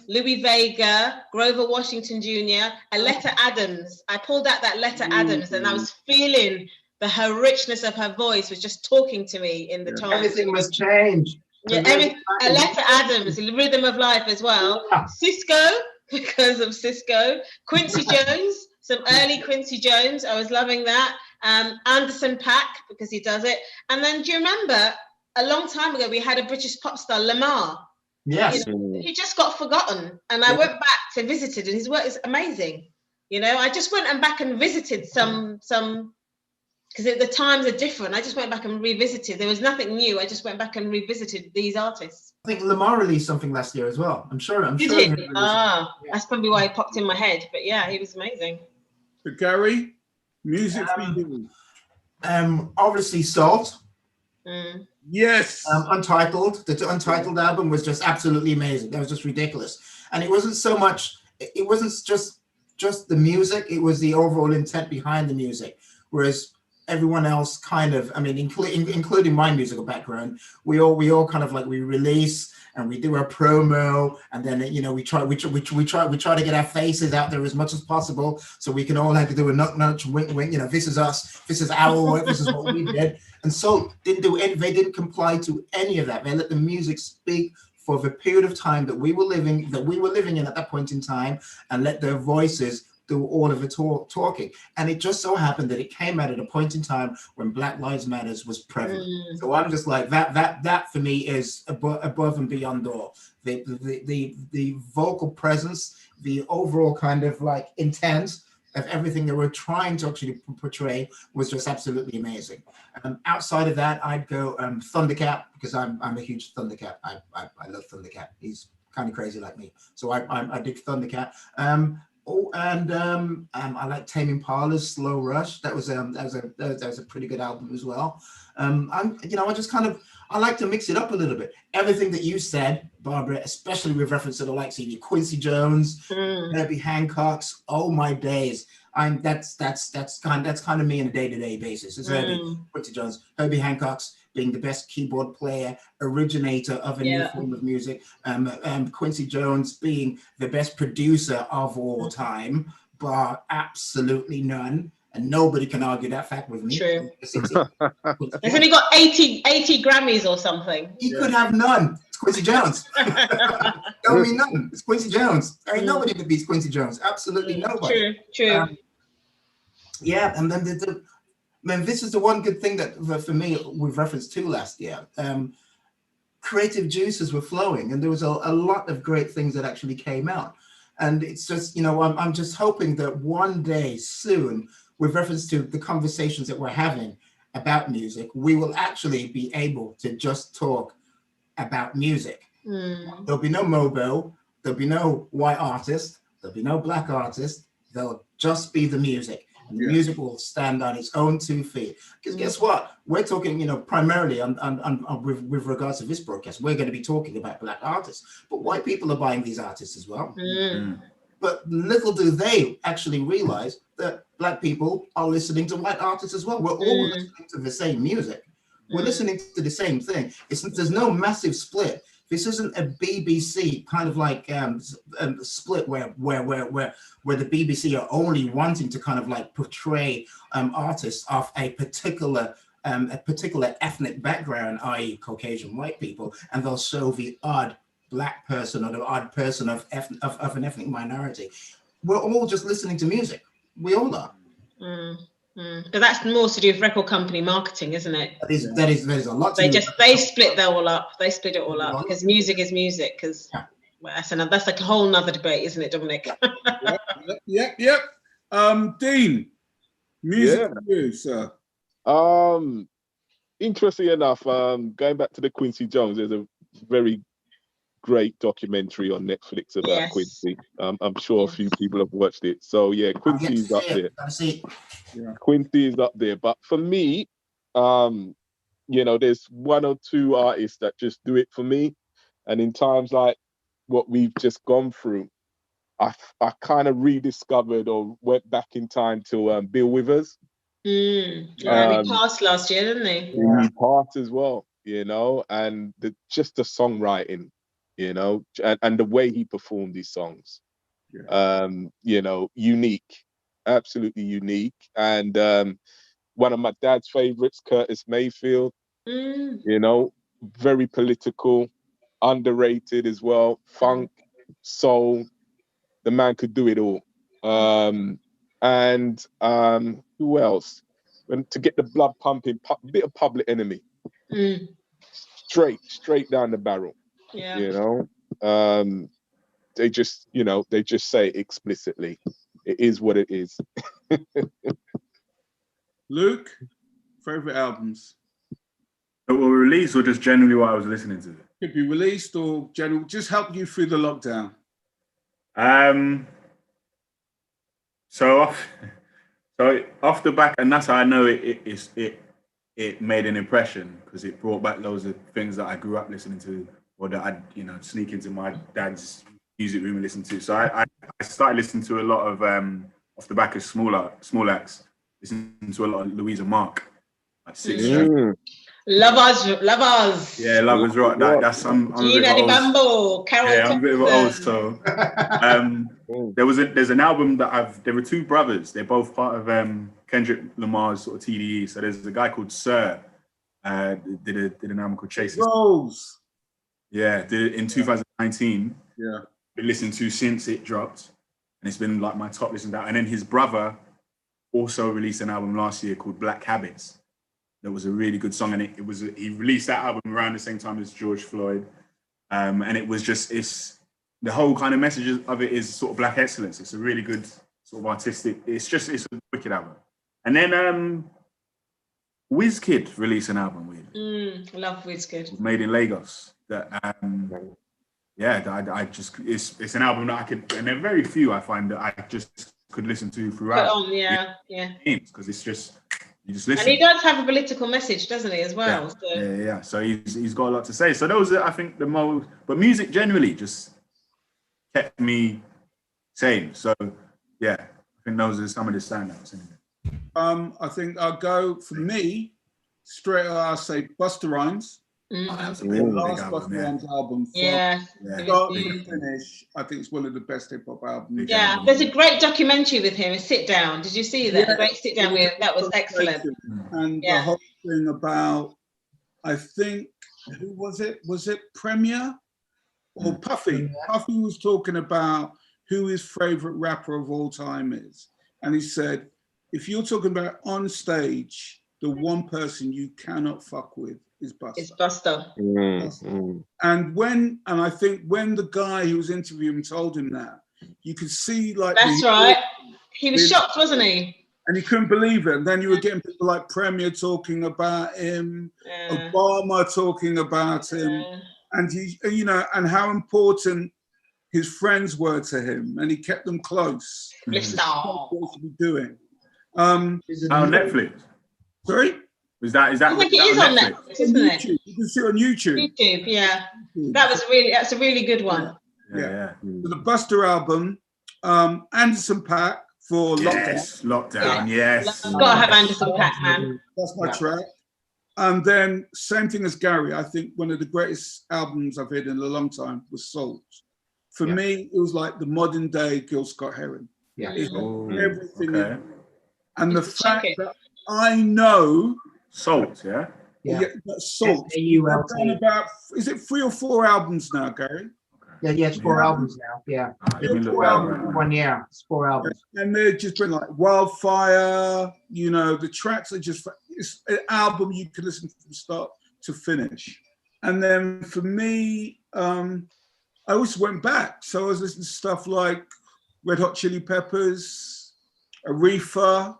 Louis Vega, Grover Washington Jr., Aletta Adams. I pulled out that Aletta Adams, and I was feeling her richness of her voice was just talking to me in the time. Everything must change. Yeah, Aletta Adams, the Rhythm of Life as well. Cisco, because of Cisco. Quincy Jones, some early Quincy Jones. I was loving that. Anderson .Paak, because he does it. And then, do you remember a long time ago we had a British pop star, Lamar? Yes. You know, he just got forgotten, and I went back to visit it, and his work is amazing. You know, I just went back and visited some because the times are different. I just went back and revisited. There was nothing new. I just went back and revisited these artists. I think Lamar released something last year as well. I'm sure. Did He he? That's probably why it popped in my head. But yeah, he was amazing. But Gary, music for you. Obviously Salt. Yes. Untitled. The Untitled album was just absolutely amazing. That was just ridiculous. And it wasn't so much, it wasn't just the music, it was the overall intent behind the music. Whereas everyone else kind of, I mean, including my musical background, we all kind of like, we release and we do our promo, and then, you know, we try to get our faces out there as much as possible, so we can all have to do a nudge, wink, wink. You know, this is us, this is our work, this is what we did. And so they didn't comply to any of that. They let the music speak for the period of time that we were living in at that point in time, and let their voices do all of the talking. And it just so happened that it came out at a point in time when Black Lives Matters was prevalent. So I'm just like, that for me is above and beyond all. The vocal presence, the overall kind of like intent of everything that we're trying to actually portray was just absolutely amazing. Outside of that, I'd go Thundercat, because I'm a huge Thundercat. I love Thundercat. He's kind of crazy like me. So I dig Thundercat. I like Tame Impala's Slow Rush. That was a pretty good album as well. I like to mix it up a little bit. Everything that you said, Barbara, especially with reference to the likes of Quincy Jones, Herbie Hancock's. Oh my days! That's kind of me on a day-to-day basis. It's Quincy Jones, Herbie Hancock's being the best keyboard player, originator of a new form of music. Quincy Jones being the best producer of all time, bar absolutely none. And nobody can argue that fact with me. True. He's only got 80 Grammys or something. He could have none. It's Quincy Jones. Don't mean nothing. It's Quincy Jones. There ain't nobody that beats Quincy Jones. Absolutely nobody. True. And then man, this is the one good thing that for me with reference to last year. Creative juices were flowing, and there was a lot of great things that actually came out. And it's just, you know, I'm just hoping that one day soon, with reference to the conversations that we're having about music, we will actually be able to just talk about music. There'll be no Mobo, there'll be no white artist, there'll be no black artist, there'll just be the music. And the music will stand on its own 2 feet. Because guess what? We're talking, you know, primarily with regards to this broadcast, we're going to be talking about black artists. But white people are buying these artists as well. But little do they actually realize that black people are listening to white artists as well. We're all listening to the same music. We're listening to the same thing. There's no massive split. This isn't a BBC kind of like split where the BBC are only wanting to kind of like portray artists of a particular ethnic background, i.e. Caucasian white people, and they'll show the odd black person or the odd person of an ethnic minority. We're all just listening to music. We all are. But that's more to do with record company marketing, isn't it? That is a lot. They split that all up. They split it all up because music is music. Because that's like a whole nother debate, isn't it, Dominic? Yep. Dean, music for you, sir. Interesting enough, going back to the Quincy Jones, there's a very great documentary on Netflix about Quincy. I'm sure a few people have watched it. So yeah, Quincy's up there. Quincy is up there. But for me, you know, there's 1 or 2 artists that just do it for me. And in times like what we've just gone through, I kind of rediscovered or went back in time to Bill Withers. He passed last year, didn't he? He passed as well, you know, and just the songwriting, you know, and the way he performed these songs, you know, unique, absolutely unique. And one of my dad's favorites, Curtis Mayfield, you know, very political, underrated as well, funk, soul. The man could do it all. And who else? And to get the blood pumping, bit of Public Enemy. Straight down the barrel. Yeah. You know, they just say it explicitly. It is what it is. Luke? Favorite albums? That were released or just generally what I was listening to? Could be released or general, just help you through the lockdown. So off the back, and that's how I know it made an impression, because it brought back loads of things that I grew up listening to, or that I'd sneak into my dad's music room and listen to. So I started listening to a lot of off the back of small acts, listening to a lot of Louisa Mark, like Six String. Lovers. Yeah, Lovers Rock. That's I'm a bit of Bambo, Carol. Yeah, I'm a bit of an old soul. There's an album that there were two brothers. They're both part of Kendrick Lamar's sort of TDE. So there's a guy called Sir, did an album called Chase. Rose. Yeah, did it in 2019. Yeah. Been listening to since it dropped, and it's been like my top listened to. And then his brother also released an album last year called Black Habits. That was a really good song, and he released that album around the same time as George Floyd, and it was it's the whole kind of message of it is sort of black excellence. It's a really good sort of artistic. It's a wicked album. And then Wizkid released an album with. Love Wizkid. Made in Lagos. That I just it's an album that I could, and there are very few I find that I just could listen to throughout. Put on, yeah. Because it's just. You just listen. And he does have a political message, doesn't he, as well? Yeah. So he's got a lot to say. So those are, I think, the most. But music generally just kept me sane. So yeah, I think those are some of the standouts. I think I'll go for me straight. I'll say Busta Rhymes. That was a last Busta Rhymes album. Start to finish, I think it's one of the best hip hop albums. Yeah, there's a great documentary with him, a sit down. Did you see that? A great sit down with that was excellent. And the whole thing about, I think, who was it? Was it Premier or Puffy? Puffy was talking about who his favorite rapper of all time is, and he said, if you're talking about on stage, the one person you cannot fuck with is Busta. It's Busta. And I think when the guy who was interviewing told him that, you could see like that's right. He was shocked, wasn't he? And he couldn't believe it. And then you were getting people like Premier talking about him, Obama talking about him, and he, and how important his friends were to him, and he kept them close. What to be doing? On Netflix. Sorry. Is that? I think it is on Netflix, isn't it? You can see it on YouTube. Yeah. That's a really good one. Yeah. So the Busta album, Anderson .Paak for Lockdown. Yes. Gotta have Anderson .Paak, man. That's my track. And then same thing as Gary. I think one of the greatest albums I've heard in a long time was Salt. For me, it was like the modern day Gil Scott-Heron. Yeah. Everything. Okay. And the fact that I know Salt, Salt. I've done about, is it 3 or 4 albums now, Gary? Yeah, it's 4 albums now. Yeah. It's 4 albums. It's 4 albums. And they're just been like Wildfire, the tracks are just, it's an album you can listen from start to finish. And then for me, I always went back. So I was listening to stuff like Red Hot Chili Peppers, Aretha,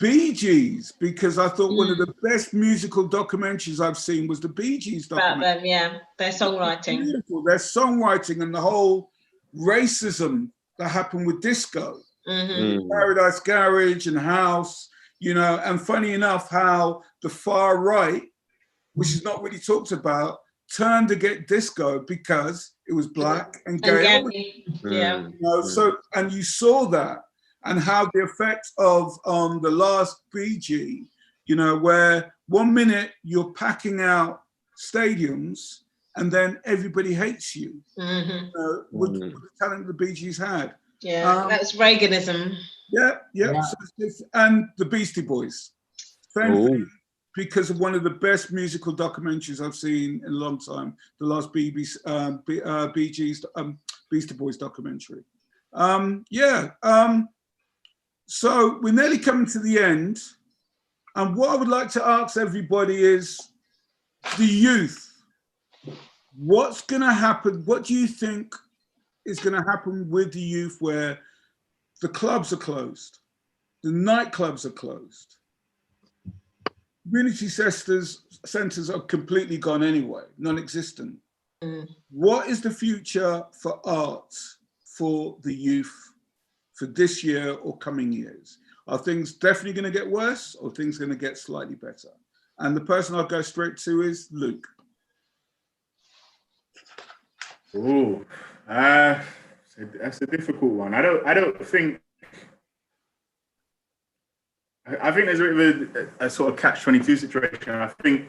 Bee Gees, because I thought one of the best musical documentaries I've seen was the Bee Gees documentary. About them, their songwriting. Beautiful. Their songwriting and the whole racism that happened with disco, Paradise Garage and house, and funny enough, how the far right, which is not really talked about, turned to get disco because it was black and gay. So, and you saw that. And how the effect of the last BG, where 1 minute you're packing out stadiums and then everybody hates you. With the talent the Bee Gees had. That's Reaganism. Yeah. So and the Beastie Boys. Same thing, because of one of the best musical documentaries I've seen in a long time, the last Bee Gees Beastie Boys documentary. So we're nearly coming to the end. And what I would like to ask everybody is, the youth, what's going to happen? What do you think is going to happen with the youth where the clubs are closed, the nightclubs are closed, community centres are completely gone anyway, non-existent. What is the future for arts for the youth for this year or coming years? Are things definitely going to get worse, or things going to get slightly better? And the person I'll go straight to is Luke. Oh, that's a difficult one. I don't think. I think there's a bit of a sort of catch-22 situation. I think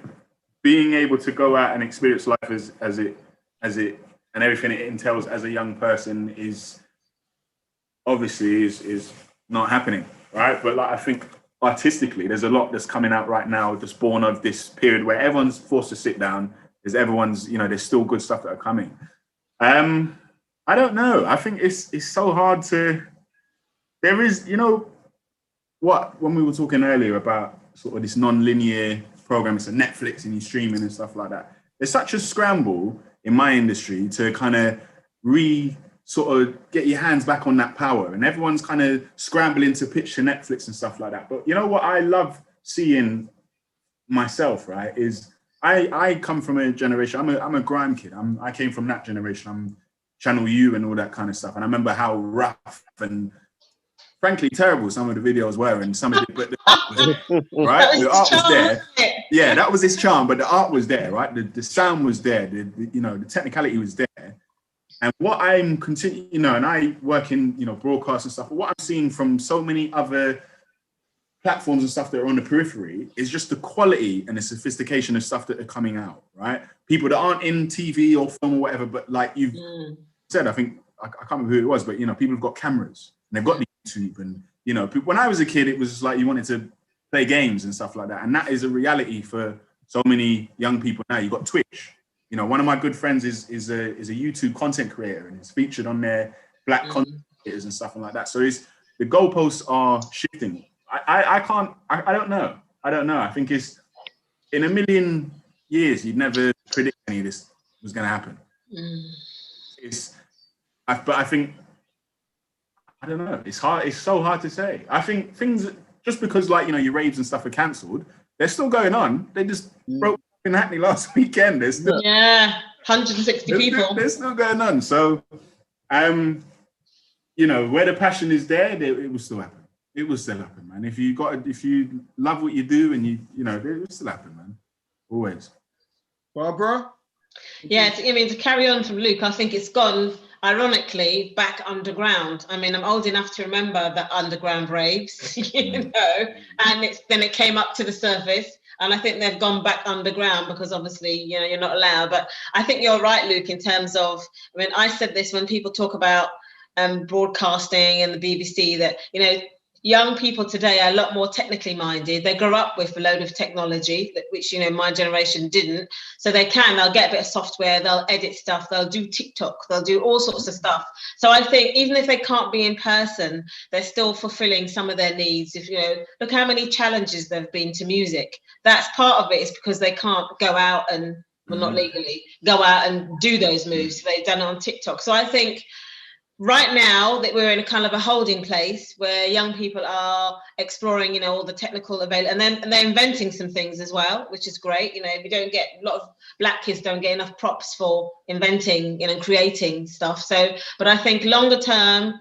being able to go out and experience life as it and everything it entails as a young person is obviously not happening, right? But like, I think artistically, there's a lot that's coming out right now, just born of this period where everyone's forced to sit down. There's still good stuff that are coming. I don't know. I think it's so hard to. There is, when we were talking earlier about sort of this non-linear program, it's a Netflix and you streaming and stuff like that. There's such a scramble in my industry to kind of sort of get your hands back on that power, and everyone's kind of scrambling to pitch to Netflix and stuff like that. But you know what I love seeing myself, right, is I come from a generation, I'm a grime kid. I came from that generation. I'm Channel U and all that kind of stuff. And I remember how rough and frankly terrible some of the videos were, and some of it, but the art was, right? The art was there. Yeah, that was his charm, but the art was there, right? The sound was there. The technicality was there. And what I'm continuing, and I work in, broadcast and stuff, but what I'm seeing from so many other platforms and stuff that are on the periphery is just the quality and the sophistication of stuff that are coming out, right? People that aren't in TV or film or whatever, but like you've said, I think, I can't remember who it was, but, people have got cameras and they've got the YouTube, and, when I was a kid, it was just like you wanted to play games and stuff like that. And that is a reality for so many young people now. You've got Twitch. One of my good friends is a YouTube content creator, and is featured on their black content creators and stuff like that. So the goalposts are shifting. I don't know. I think it's in a million years, you'd never predict any of this was going to happen. But I think, I don't know. It's hard. It's so hard to say. I think things, just because your raves and stuff are cancelled, they're still going on. They just broke in Hackney last weekend. There's still 160 people. They're still going on. So, where the passion is there, it will still happen. It will still happen, man. If you love what you do, and it will still happen, man. Always. Barbara? Yeah, to carry on from Luke, I think it's gone, ironically, back underground. I'm old enough to remember the underground raves, and then it came up to the surface. And I think they've gone back underground because obviously, you're not allowed. But I think you're right, Luke, in terms of, I said this when people talk about broadcasting and the BBC, that, young people today are a lot more technically minded. They grow up with a load of technology, which, my generation didn't. So they'll get a bit of software, they'll edit stuff, they'll do TikTok, they'll do all sorts of stuff. So I think even if they can't be in person, they're still fulfilling some of their needs. If, look how many challenges there've been to music. That's part of it, is because they can't go out and, well, not legally, go out and do those moves. They've done it on TikTok. So I think, right now that we're in a kind of a holding place where young people are exploring, all the technical and they're inventing some things as well, which is great. We don't get, a lot of black kids don't get enough props for inventing, creating stuff. So, but I think longer term,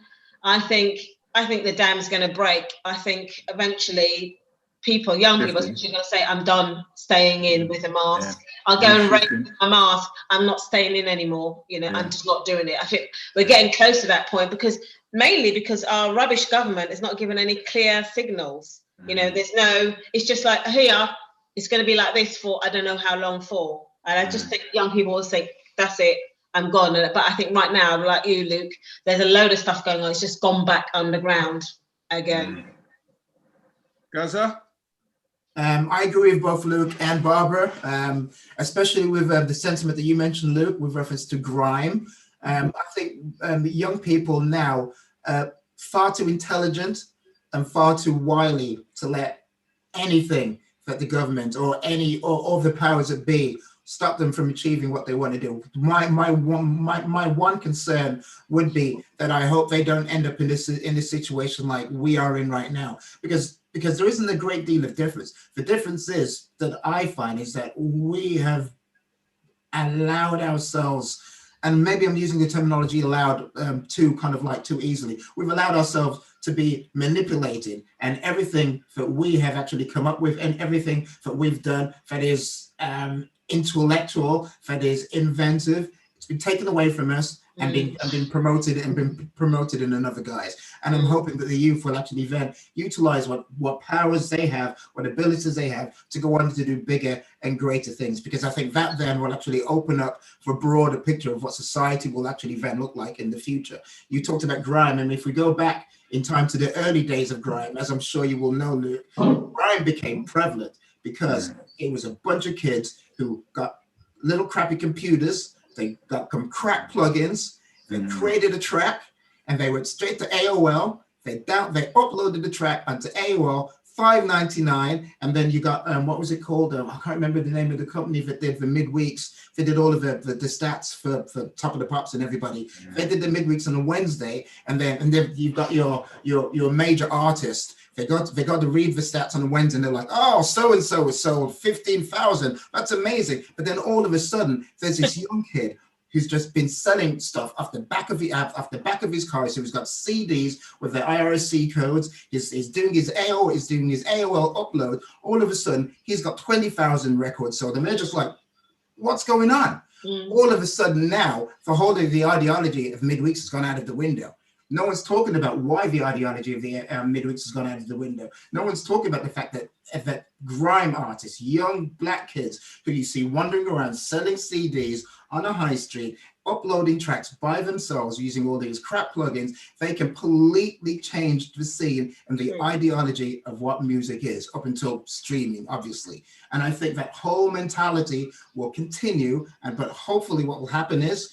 I think the dam's going to break. I think eventually young people, are going to say, I'm done staying in with a mask. I'll go and rave with my mask. I'm not staying in anymore. I'm just not doing it. I think we're getting close to that point, mainly because our rubbish government is not giving any clear signals. It's just like, here, it's going to be like this for, I don't know how long for. And I just think young people will say, that's it, I'm gone. But I think right now, like you, Luke, there's a load of stuff going on. It's just gone back underground again. Gaza? I agree with both Luke and Barbara, especially with the sentiment that you mentioned, Luke, with reference to grime. I think young people now are far too intelligent and far too wily to let anything that the government or all the powers that be stop them from achieving what they want to do. My one concern would be that I hope they don't end up in this situation like we are in right now, because because there isn't a great deal of difference. The difference is that I find is that we have allowed ourselves, and maybe I'm using the terminology allowed too kind of like too easily. We've allowed ourselves to be manipulated, and everything that we have actually come up with and everything that we've done that is intellectual, that is inventive, it's been taken away from us and been promoted in another guise. And I'm hoping that the youth will actually then utilize what powers they have, what abilities they have to go on to do bigger and greater things, because I think that then will actually open up for a broader picture of what society will actually then look like in the future. You talked about grime, and if we go back in time to the early days of grime, as I'm sure you will know, Luke, grime became prevalent because it was a bunch of kids who got little crappy computers. They got some crack plugins. They created a track, and they went straight to AOL. They uploaded the track onto AOL, $5.99, and then you got what was it called? I can't remember the name of the company that did the midweeks. They did all of the stats for Top of the Pops and everybody. They did the midweeks on a Wednesday, and then you've got your major artist. They got to read the stats on a Wednesday, and they're like, oh, so and so was sold 15,000. That's amazing. But then all of a sudden, there's this young kid who's just been selling stuff off the back of his car. So he's got CDs with the IRC codes. He's doing his AOL upload. All of a sudden, he's got 20,000 records sold, and they're just like, what's going on? All of a sudden now, the whole of the ideology of midweeks has gone out of the window. No one's talking about why the ideology of the midweeks has gone out of the window. No one's talking about the fact that grime artists, young black kids who you see wandering around selling CDs on a high street, uploading tracks by themselves using all these crap plugins, they completely changed the scene and the ideology of what music is up until streaming, obviously. And I think that whole mentality will continue. But hopefully what will happen is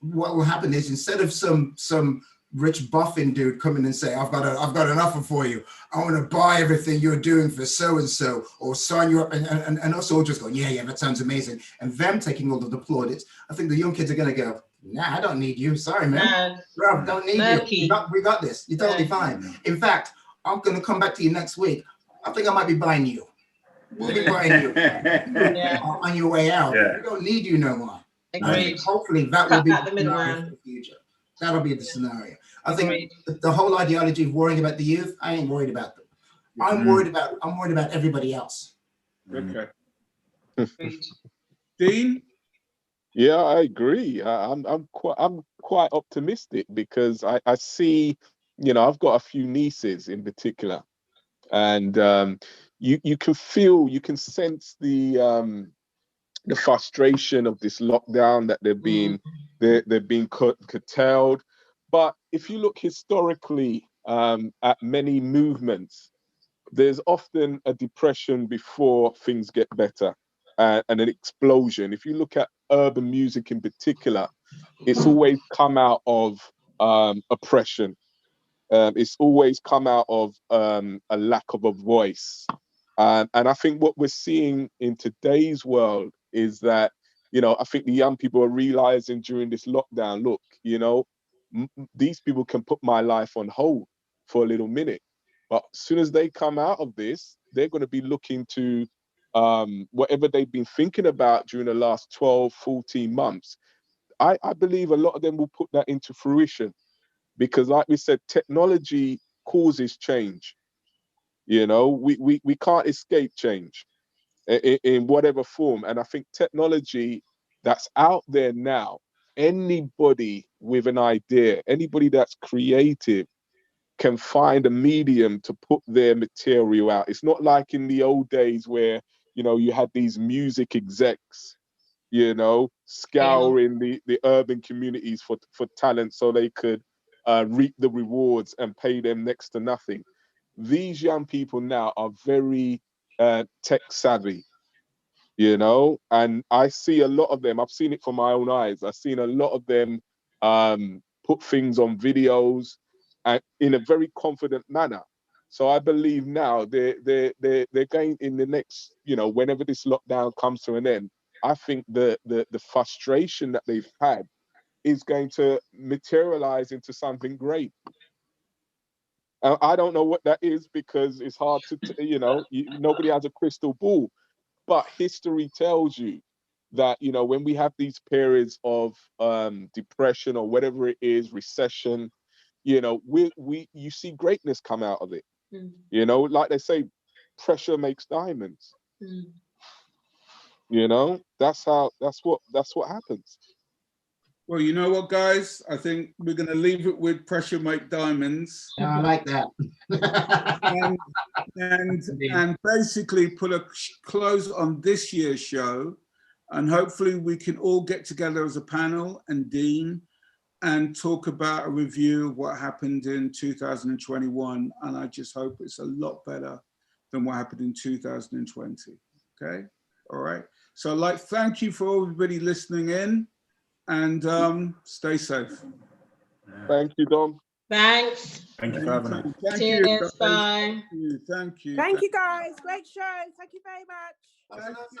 instead of some rich buffing dude coming and say, I've got an offer for you. I want to buy everything you're doing for so-and-so, or sign you up, and us all just going, yeah, that sounds amazing. And them taking all of the plaudits. I think the young kids are going to go, nah, I don't need you. Sorry, man. Bro, don't need you. We got this. You're totally fine. In fact, I'm going to come back to you next week. I think I might be buying you. We'll be buying you on your way out. We don't need you no more. Agreed. Hopefully that will be the scenario for the future. That'll be the scenario. I think the whole ideology of worrying about the youth, I ain't worried about them. I'm worried about everybody else. Okay. Dean? Yeah, I agree. I'm quite optimistic because I see, I've got a few nieces in particular, and you can sense the frustration of this lockdown, that they're being curtailed. But if you look historically at many movements, there's often a depression before things get better, and an explosion. If you look at urban music in particular, it's always come out of oppression. It's always come out of a lack of a voice. And I think what we're seeing in today's world is that, I think the young people are realizing during this lockdown, look, these people can put my life on hold for a little minute. But as soon as they come out of this, they're going to be looking to whatever they've been thinking about during the last 12, 14 months. I believe a lot of them will put that into fruition, because like we said, technology causes change. We can't escape change in whatever form. And I think technology that's out there now, anybody with an idea, anybody that's creative can find a medium to put their material out. It's not like in the old days where, you had these music execs, scouring the urban communities for talent so they could reap the rewards and pay them next to nothing. These young people now are very tech savvy, and I see a lot of them. I've seen it from my own eyes. I've seen a lot of them put things on videos and in a very confident manner. So I believe now they're going in the next, whenever this lockdown comes to an end, I think the frustration that they've had is going to materialize into something great. I don't know what that is because it's hard to, you know, nobody has a crystal ball. But history tells you that, you know, when we have these periods of depression or whatever it is, recession, you know, you see greatness come out of it. You know, like they say, pressure makes diamonds. You know, that's what happens. Well, you know what, guys? I think we're going to leave it with pressure make diamonds. I like that. and basically put a close on this year's show. And hopefully we can all get together as a panel and Dean and talk about a review of what happened in 2021. And I just hope it's a lot better than what happened in 2020. Okay. All right. So I'd like, thank you for everybody listening in. And stay safe. Thank you, Dom. Thanks. Thank you for having us. Thank Cheers, you. bye. Thank you. Thank you, guys. Great show. Thank you very much. Thank you.